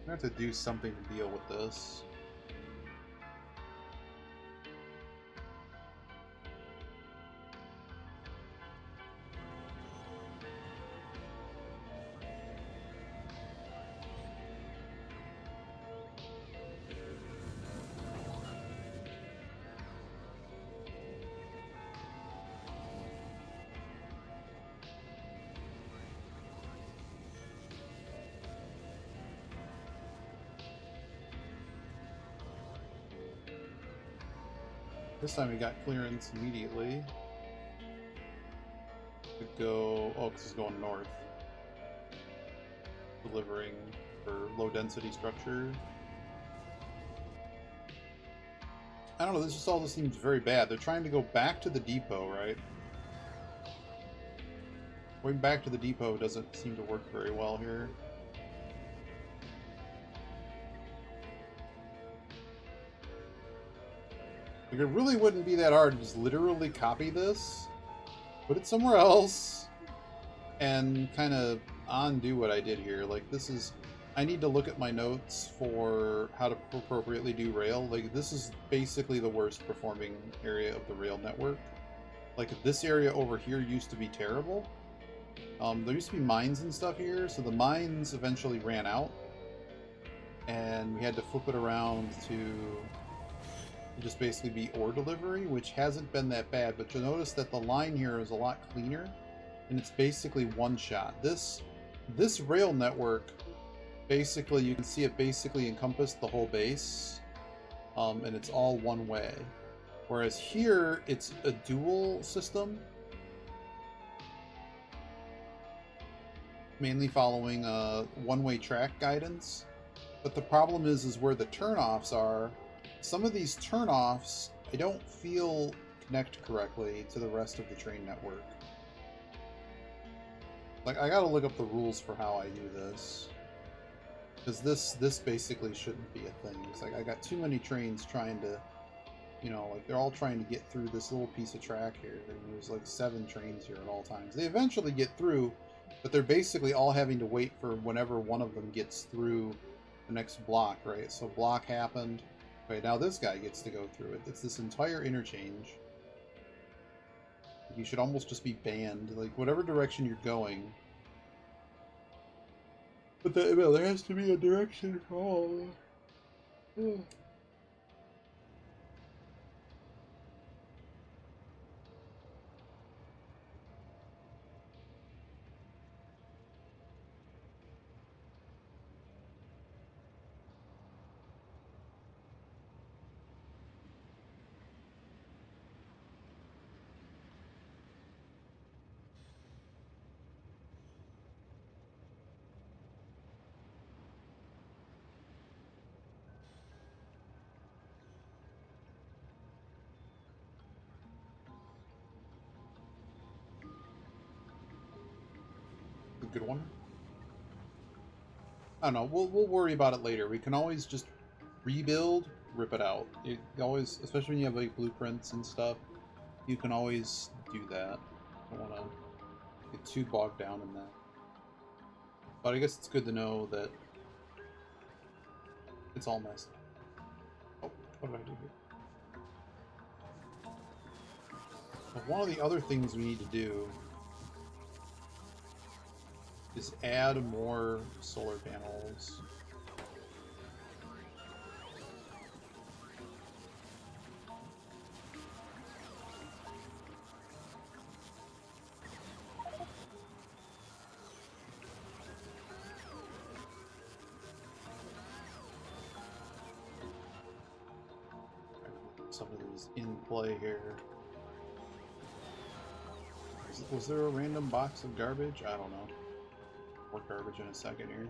I have to do something to deal with this. This time we got clearance immediately. Could go... Oh, because it's going north. Delivering for low density structure. I don't know, this just all just seems very bad. They're trying to go back to the depot, right? Going back to the depot doesn't seem to work very well here. Like, it really wouldn't be that hard to just literally copy this, put it somewhere else, and kind of undo what I did here. Like, this is I need to look at my notes for how to appropriately do rail. Like, this is basically the worst performing area of the rail network. Like, this area over here used to be terrible. There used to be mines and stuff here, so the mines eventually ran out. And we had to flip it around to just basically be ore delivery, which hasn't been that bad. But you'll notice that the line here is a lot cleaner, and it's basically one shot. This rail network, basically, you can see it basically encompassed the whole base, and it's all one way. Whereas here, it's a dual system, mainly following one-way track guidance. But the problem is where the turnoffs are. Some of these turnoffs, I don't feel connect correctly to the rest of the train network. Like, I gotta look up the rules for how I do this. Because this basically shouldn't be a thing. It's like, I got too many trains trying to, you know, like, they're all trying to get through this little piece of track here. And there's like 7 trains here at all times. They eventually get through, but they're basically all having to wait for whenever one of them gets through the next block, right? So block happened. Okay, now this guy gets to go through it. It's this entire interchange. You should almost just be banned. Like, whatever direction you're going. But there has to be a direction for all. A good one. I don't know. We'll worry about it later. We can always just rebuild, rip it out. You always, especially when you have like blueprints and stuff, you can always do that. I don't want to get too bogged down in that. But I guess it's good to know that it's all messed up. Oh, what did I do here? Well, one of the other things we need to do is add more solar panels. Some of these in play here. Was there a random box of garbage? I don't know. More garbage in a second here.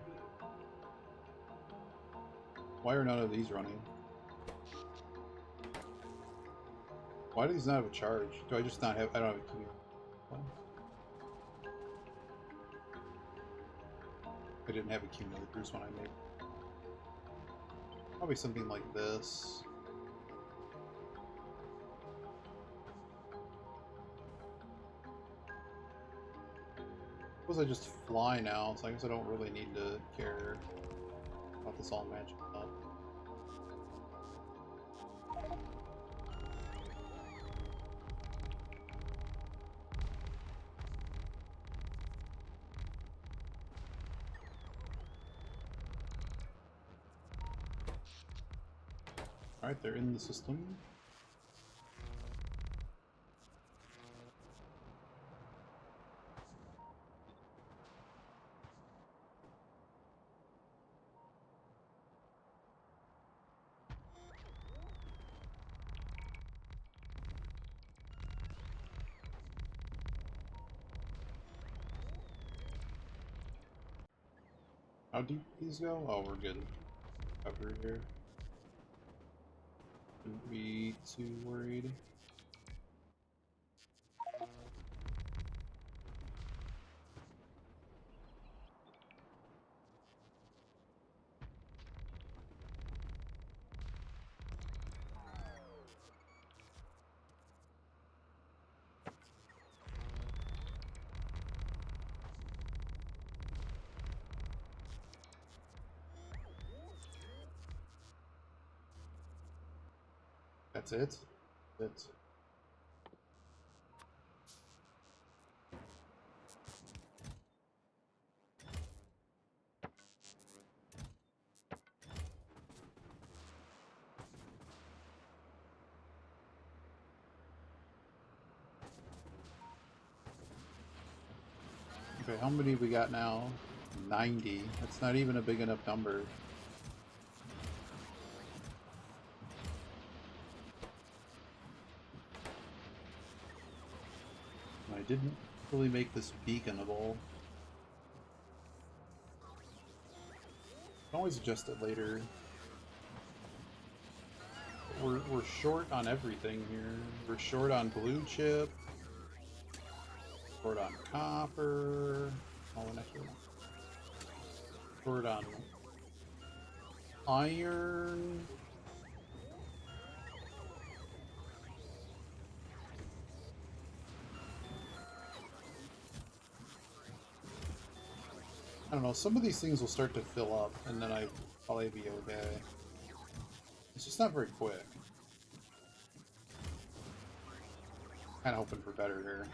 Why are none of these running? Why do these not have a charge? Do I just not have... I don't have a key. I didn't have accumulators when I made... Probably something like this. Suppose I just fly now, so I guess I don't really need to care about this all matching up. Alright, they're in the system. How deep do these go? Oh, we're good. Cover here. Shouldn't be too worried. That's it? That's... Okay, how many we got now? 90. That's not even a big enough number. I didn't really make this beaconable. Can always adjust it later. We're short on everything here. We're short on blue chip. Short on copper. Oh, actually, short on iron. I don't know, some of these things will start to fill up, and then I'll probably be okay. It's just not very quick. Kinda hoping for better here.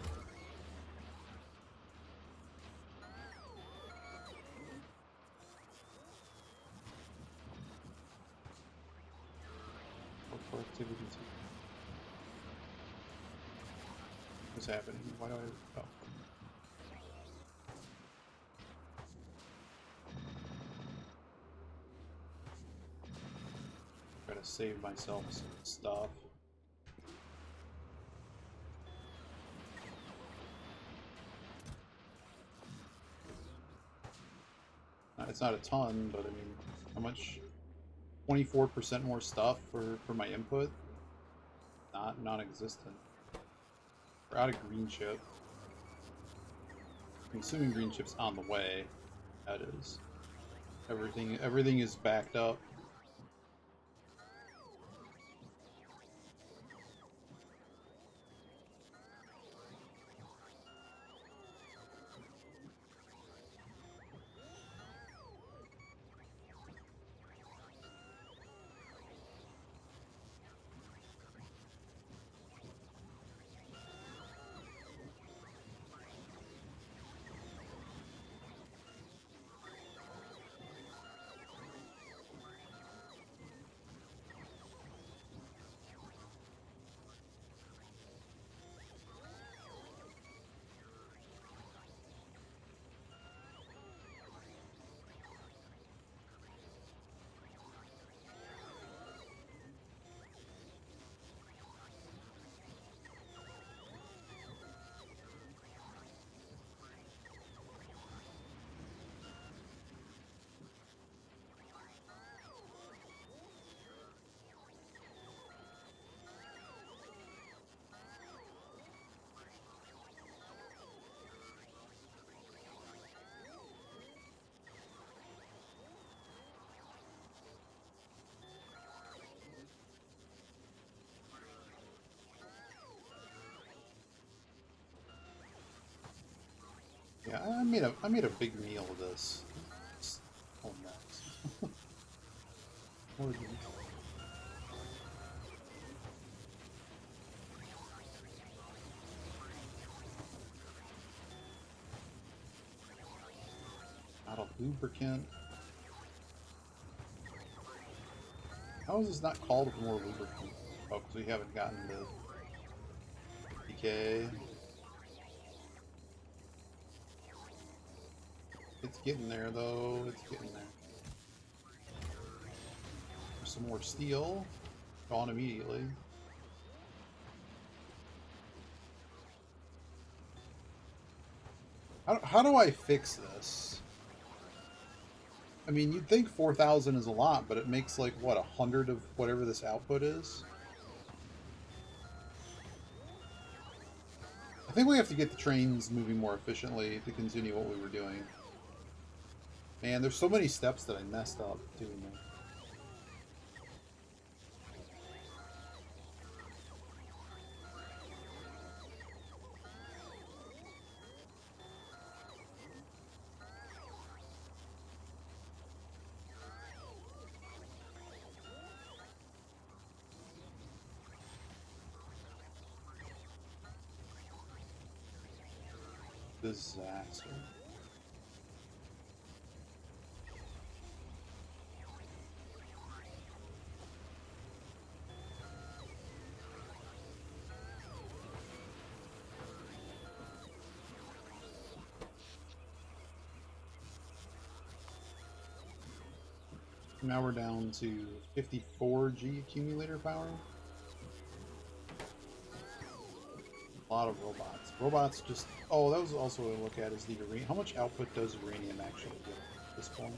Productivity. What's happening? Why do I... Oh. Try to save myself some stuff. It's not a ton, but I mean, how much? 24% more stuff for my input? Non-existent. We're out of green chip. I'm assuming green chip's on the way. That is. Everything is backed up. Yeah, I made a big meal of this. Oh, nuts. More than... Not a lubricant. How is this not called for more lubricant? Oh, because we haven't gotten the decay. It's getting there, though. It's getting there. There's some more steel. Gone immediately. How do I fix this? I mean, you'd think 4,000 is a lot, but it makes like, what, 100 of whatever this output is? I think we have to get the trains moving more efficiently to continue what we were doing. Man, there's so many steps that I messed up doing that. Disaster. Now we're down to 54G accumulator power. A lot of robots. Robots just... Oh, that was also what I look at is the uranium. How much output does uranium actually give at this point?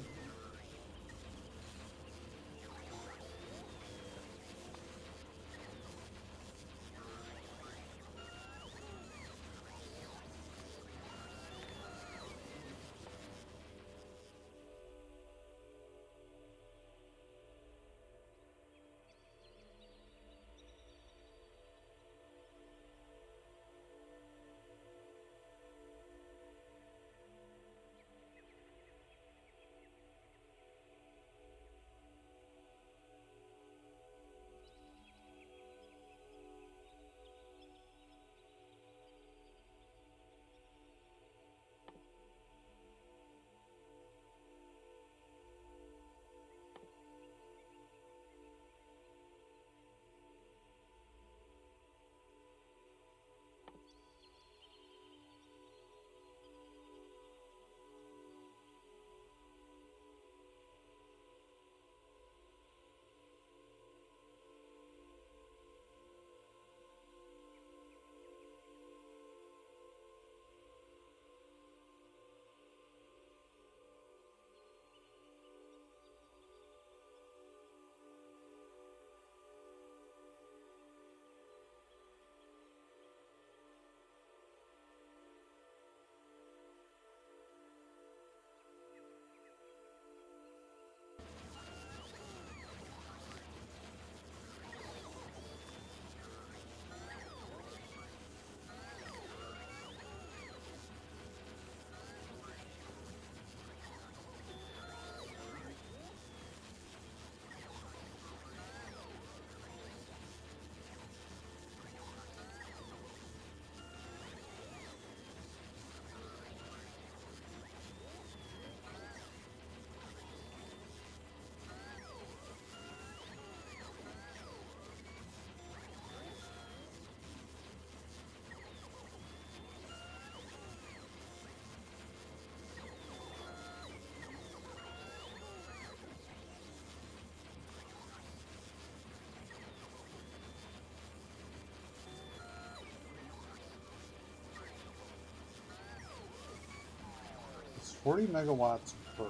It's 40 megawatts per.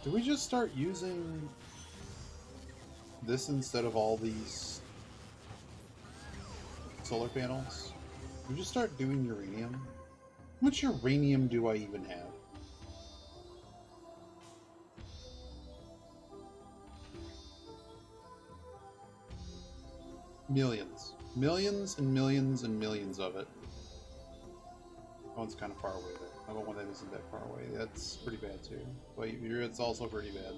Do we just start using this instead of all these solar panels? Do we just start doing uranium? How much uranium do I even have? Millions. Millions and millions and millions of it. That one's kind of far away there. How about one that isn't that far away? That's pretty bad too. But it's also pretty bad.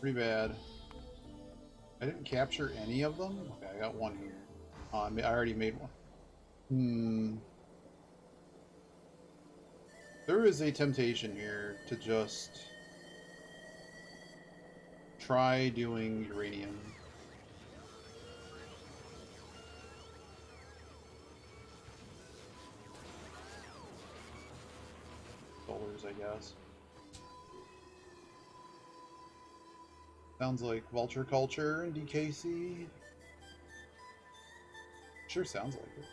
Pretty bad. I didn't capture any of them? Okay, I got one here. I already made one. There is a temptation here to just try doing uranium. Dollars, I guess. Sounds like vulture culture and DKC. Sure sounds like it.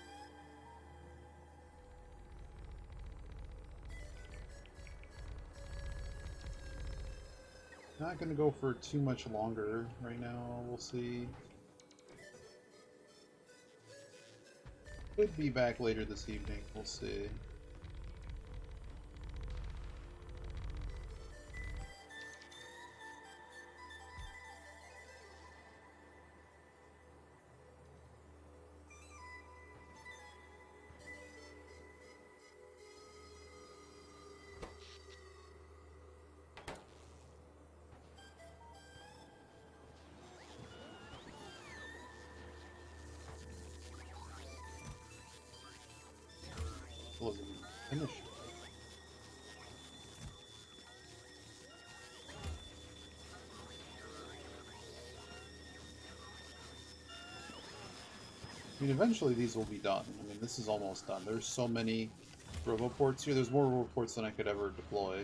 Not gonna go for too much longer right now. We'll see. Could be back later this evening. We'll see. Wasn't finished. I mean, eventually these will be done. I mean, this is almost done. There's so many roboports here. There's more roboports than I could ever deploy.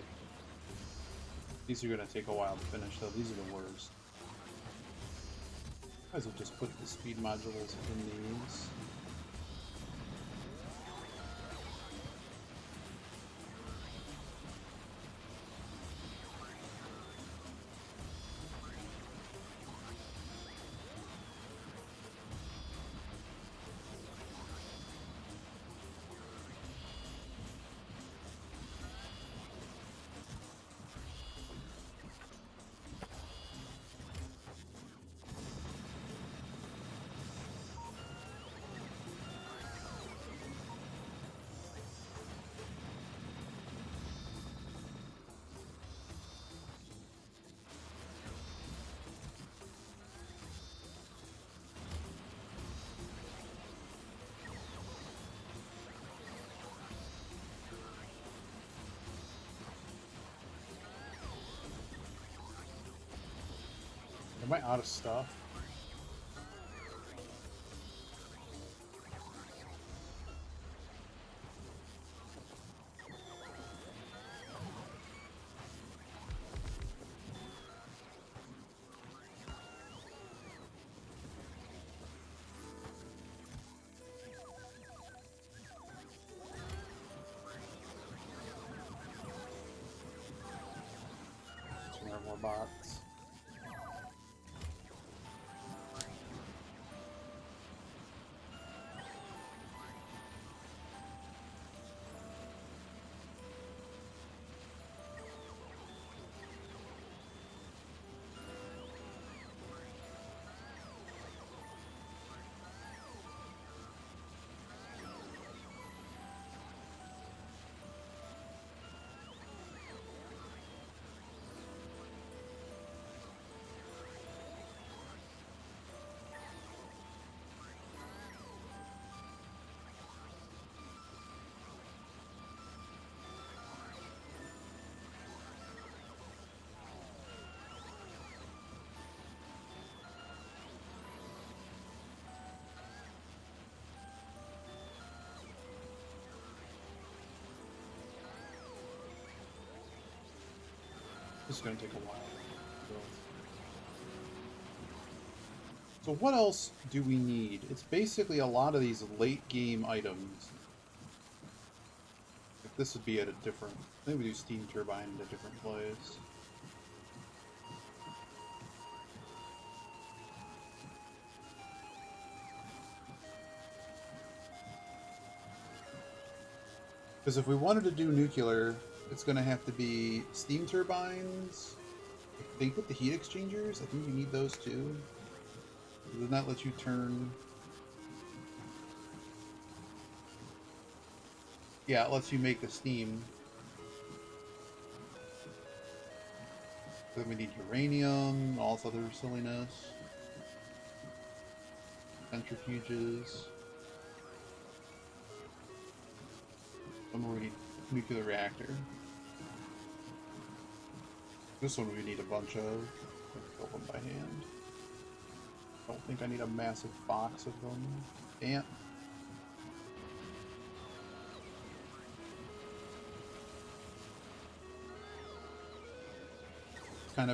These are going to take a while to finish, though. These are the worst. I might as well just put the speed modules in these. Am I out of stuff? More bots. This is going to take a while. So what else do we need? It's basically a lot of these late game items. Like this would be at a different... I think we do steam turbine at a different place. Because if we wanted to do nuclear, it's going to have to be steam turbines. I think with the heat exchangers, I think you need those too. It does not let you turn... Yeah, it lets you make the steam. Then we need uranium, all this other silliness. Centrifuges. One more we need nuclear reactor. This one we need a bunch of. Build them by hand. Don't think I need a massive box of them. Damn.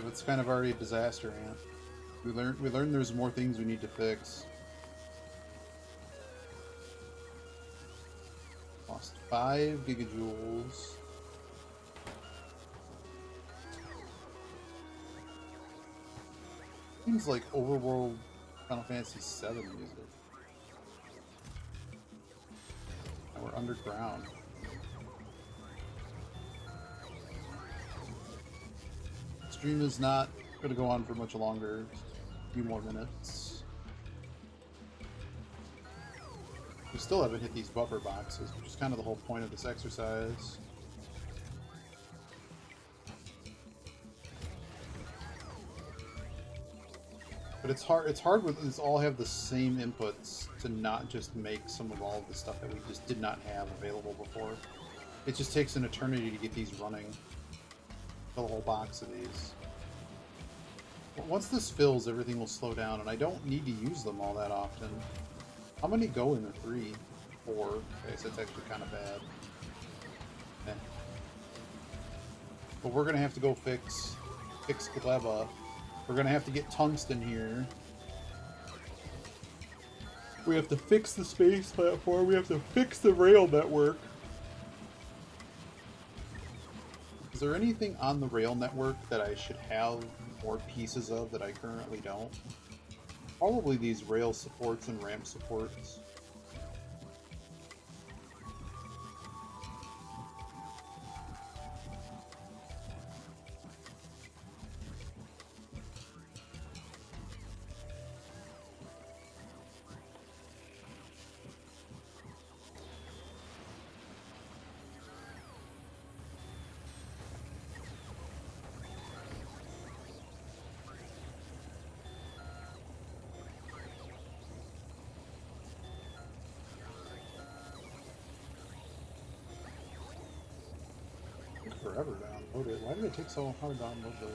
It's kind of already a disaster, Ant. We learned there's more things we need to fix. Lost 5 gigajoules. Seems like overworld Final Fantasy VII music. And we're underground. Stream is not going to go on for much longer. A few more minutes. We still haven't hit these buffer boxes, which is kind of the whole point of this exercise. But it's hard when these all have the same inputs to not just make some of all of the stuff that we just did not have available before. It just takes an eternity to get these running. Fill a whole box of these. But once this fills, everything will slow down, and I don't need to use them all that often. How many go in the 3? 4. Okay, so that's actually kind of bad. Eh. But we're gonna have to go fix Gleba. We're gonna have to get tungsten here. We have to fix the space platform. We have to fix the rail network. Is there anything on the rail network that I should have more pieces of that I currently don't? Probably these rail supports and ramp supports. Forever to download it. Why did it take so hard to download those?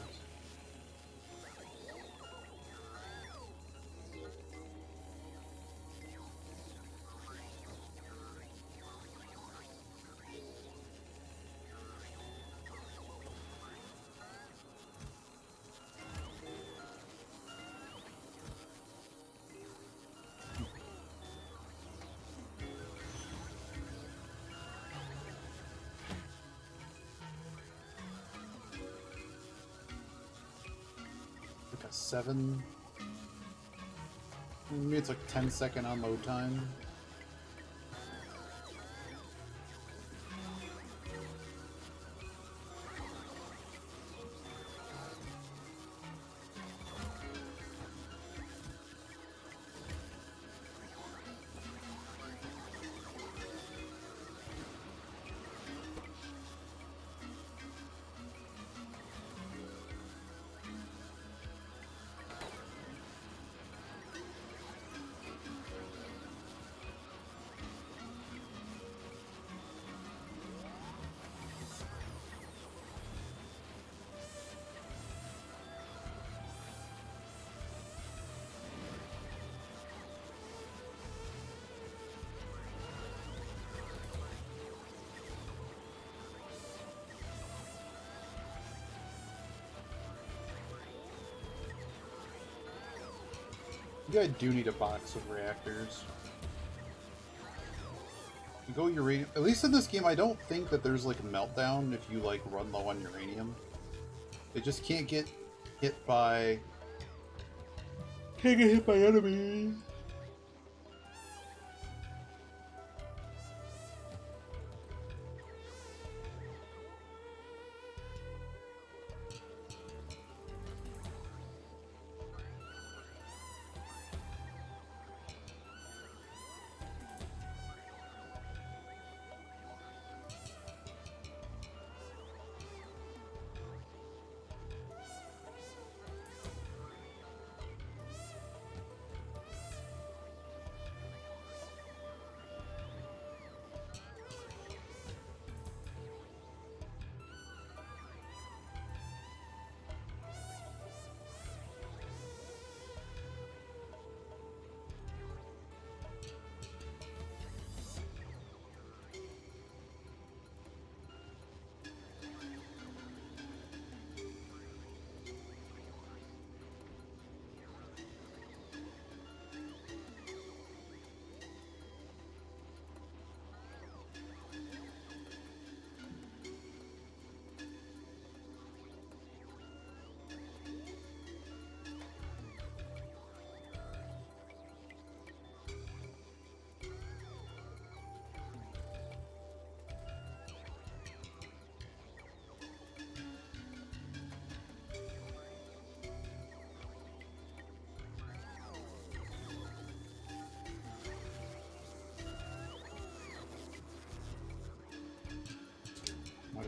Like a 7... Maybe it's like 10-second unload time. I do need a box of reactors. You go uranium. At least in this game, I don't think that there's like a meltdown if you like run low on uranium. It just can't get hit by. Can't get hit by enemies.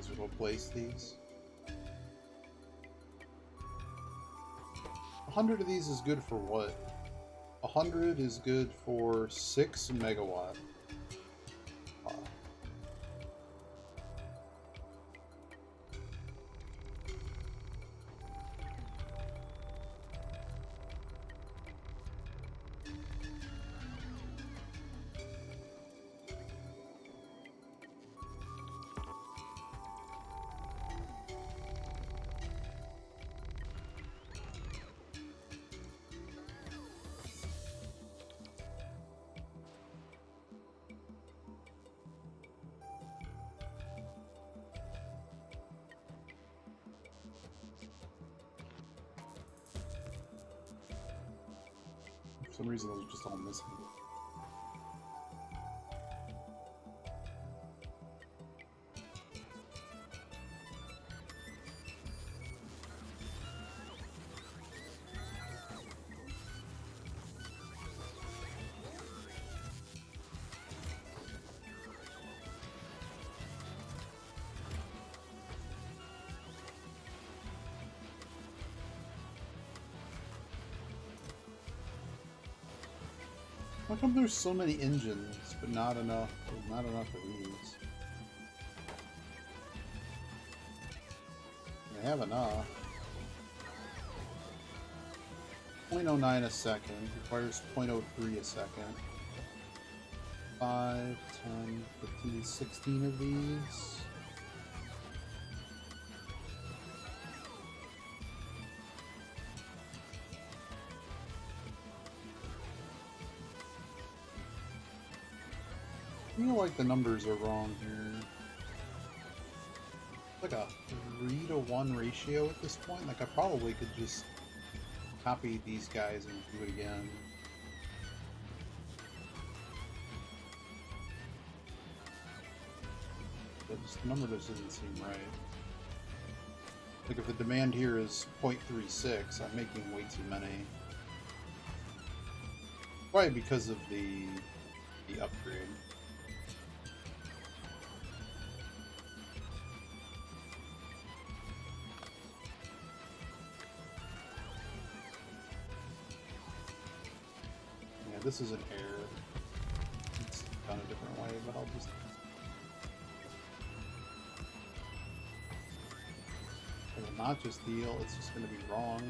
guys will place these. 100 of these is good for what? 100 is good for 6 megawatt. For some reason, those are just all missing. How come there's so many engines, but not enough of these? They have enough. 0.09 a second, requires 0.03 a second. 5, 10, 15, 16 of these. I feel like the numbers are wrong here. Like a 3-to-1 ratio at this point. Like I probably could just copy these guys and do it again. But the number just doesn't seem right. Like if the demand here is 0.36, I'm making way too many. Probably because of the upgrade. This is an error. It's done a different way, but I'll just... I will not just deal, it's just going to be wrong.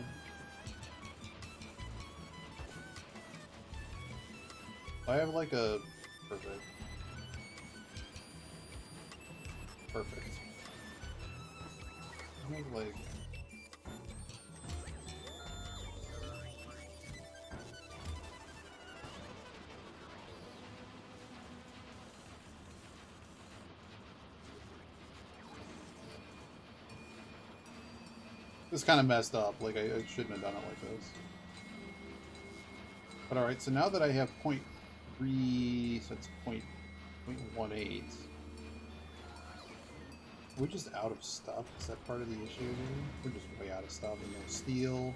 I have like a... Perfect. Perfect. I have like... This kind of messed up, like I shouldn't have done it like this. But alright, so now that I have 0.3, so it's 0.18. We're just out of stuff. Is that part of the issue here? We're just way out of stuff. And no steel.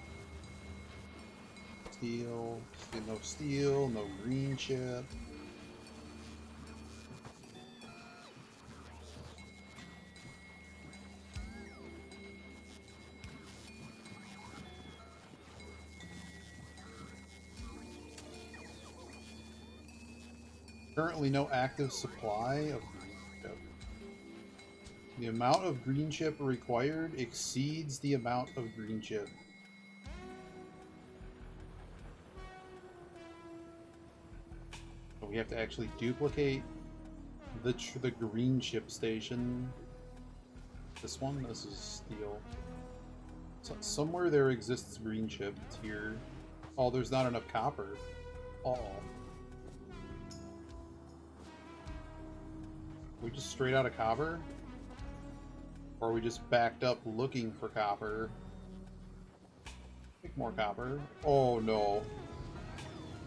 No steel, no green chip. Currently no active supply of green chip. The amount of green chip required exceeds the amount of green chip. So we have to actually duplicate the green chip station. This one, this is steel. So somewhere there exists green chip. It's here. Oh, there's not enough copper. Oh. We just straight out of copper? Or we just backed up looking for copper? Make more copper. Oh no.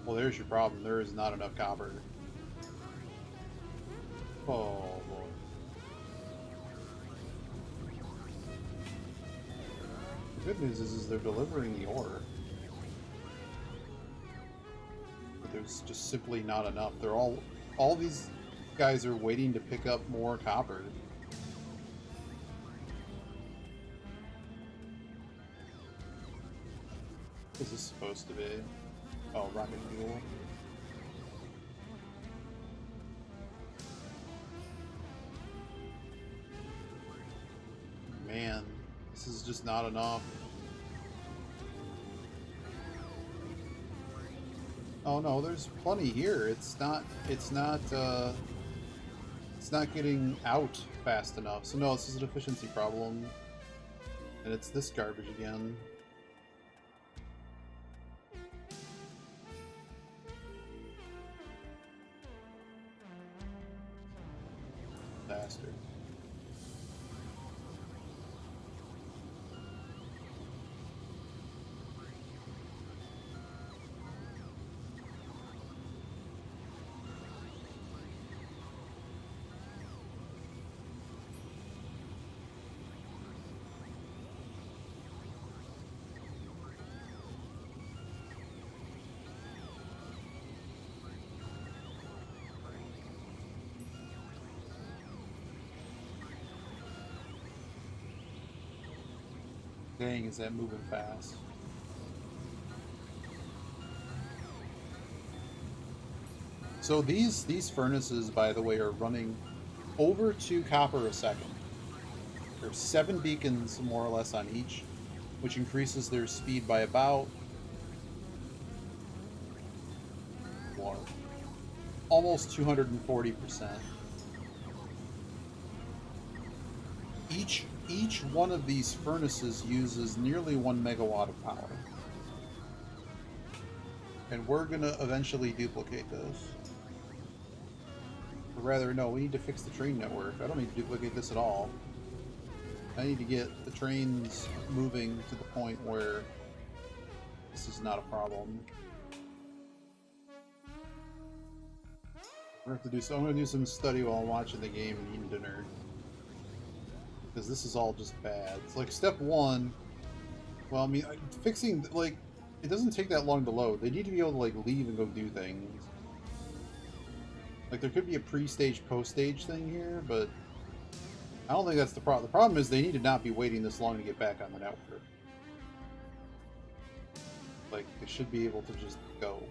Well, there's your problem. There is not enough copper. Oh boy. The good news is they're delivering the ore. But there's just simply not enough. They're all these guys are waiting to pick up more copper. supposed to be? Oh, rocket fuel. Man, this is just not enough. Oh no, there's plenty here. It's not getting out fast enough. So no, this is an efficiency problem. And it's this garbage again. Bastard. Dang, is that moving fast? So these furnaces, by the way, are running over 2 copper a second. There's 7 beacons, more or less, on each, which increases their speed by about almost 240%. Each one of these furnaces uses nearly 1 megawatt of power. And we're gonna eventually duplicate this. Or rather, no, we need to fix the train network. I don't need to duplicate this at all. I need to get the trains moving to the point where this is not a problem. We're gonna have to do so. I'm gonna do some study while I'm watching the game and eating dinner. Because this is all just bad. It's like step 1. Well, I mean, fixing, like, it doesn't take that long to load. They need to be able to, like, leave and go do things. Like, there could be a pre-stage, post-stage thing here, but I don't think that's the problem. The problem is they need to not be waiting this long to get back on the network. Like, they should be able to just go.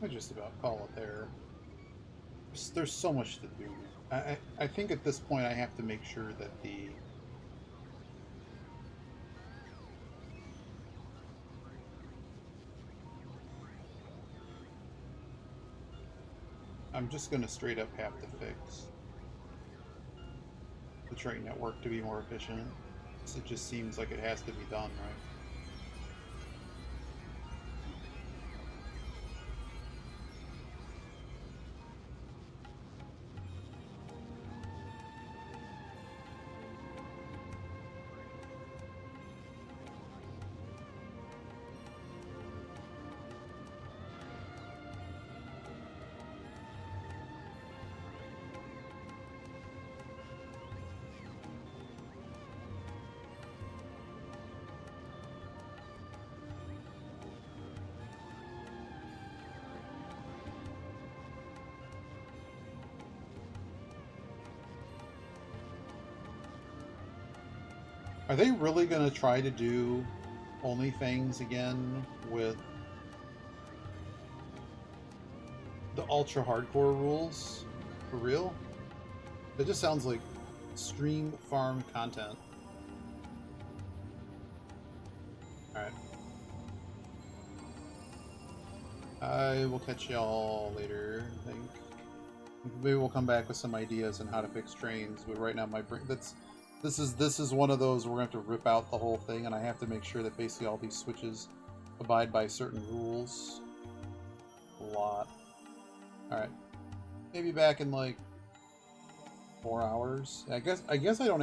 I just about call it there. There's so much to do. I think at this point I have to make sure that the I'm just going to straight up have to fix the train network to be more efficient. So it just seems like it has to be done, right? Are they really going to try to do OnlyFans again with the ultra hardcore rules? For real? It just sounds like stream farm content. Alright. I will catch y'all later, I think. Maybe we'll come back with some ideas on how to fix trains, but right now my brain... This is one of those where we're going to have to rip out the whole thing, and I have to make sure that basically all these switches abide by certain rules. A lot. All right, maybe back in like 4 hours. I guess I don't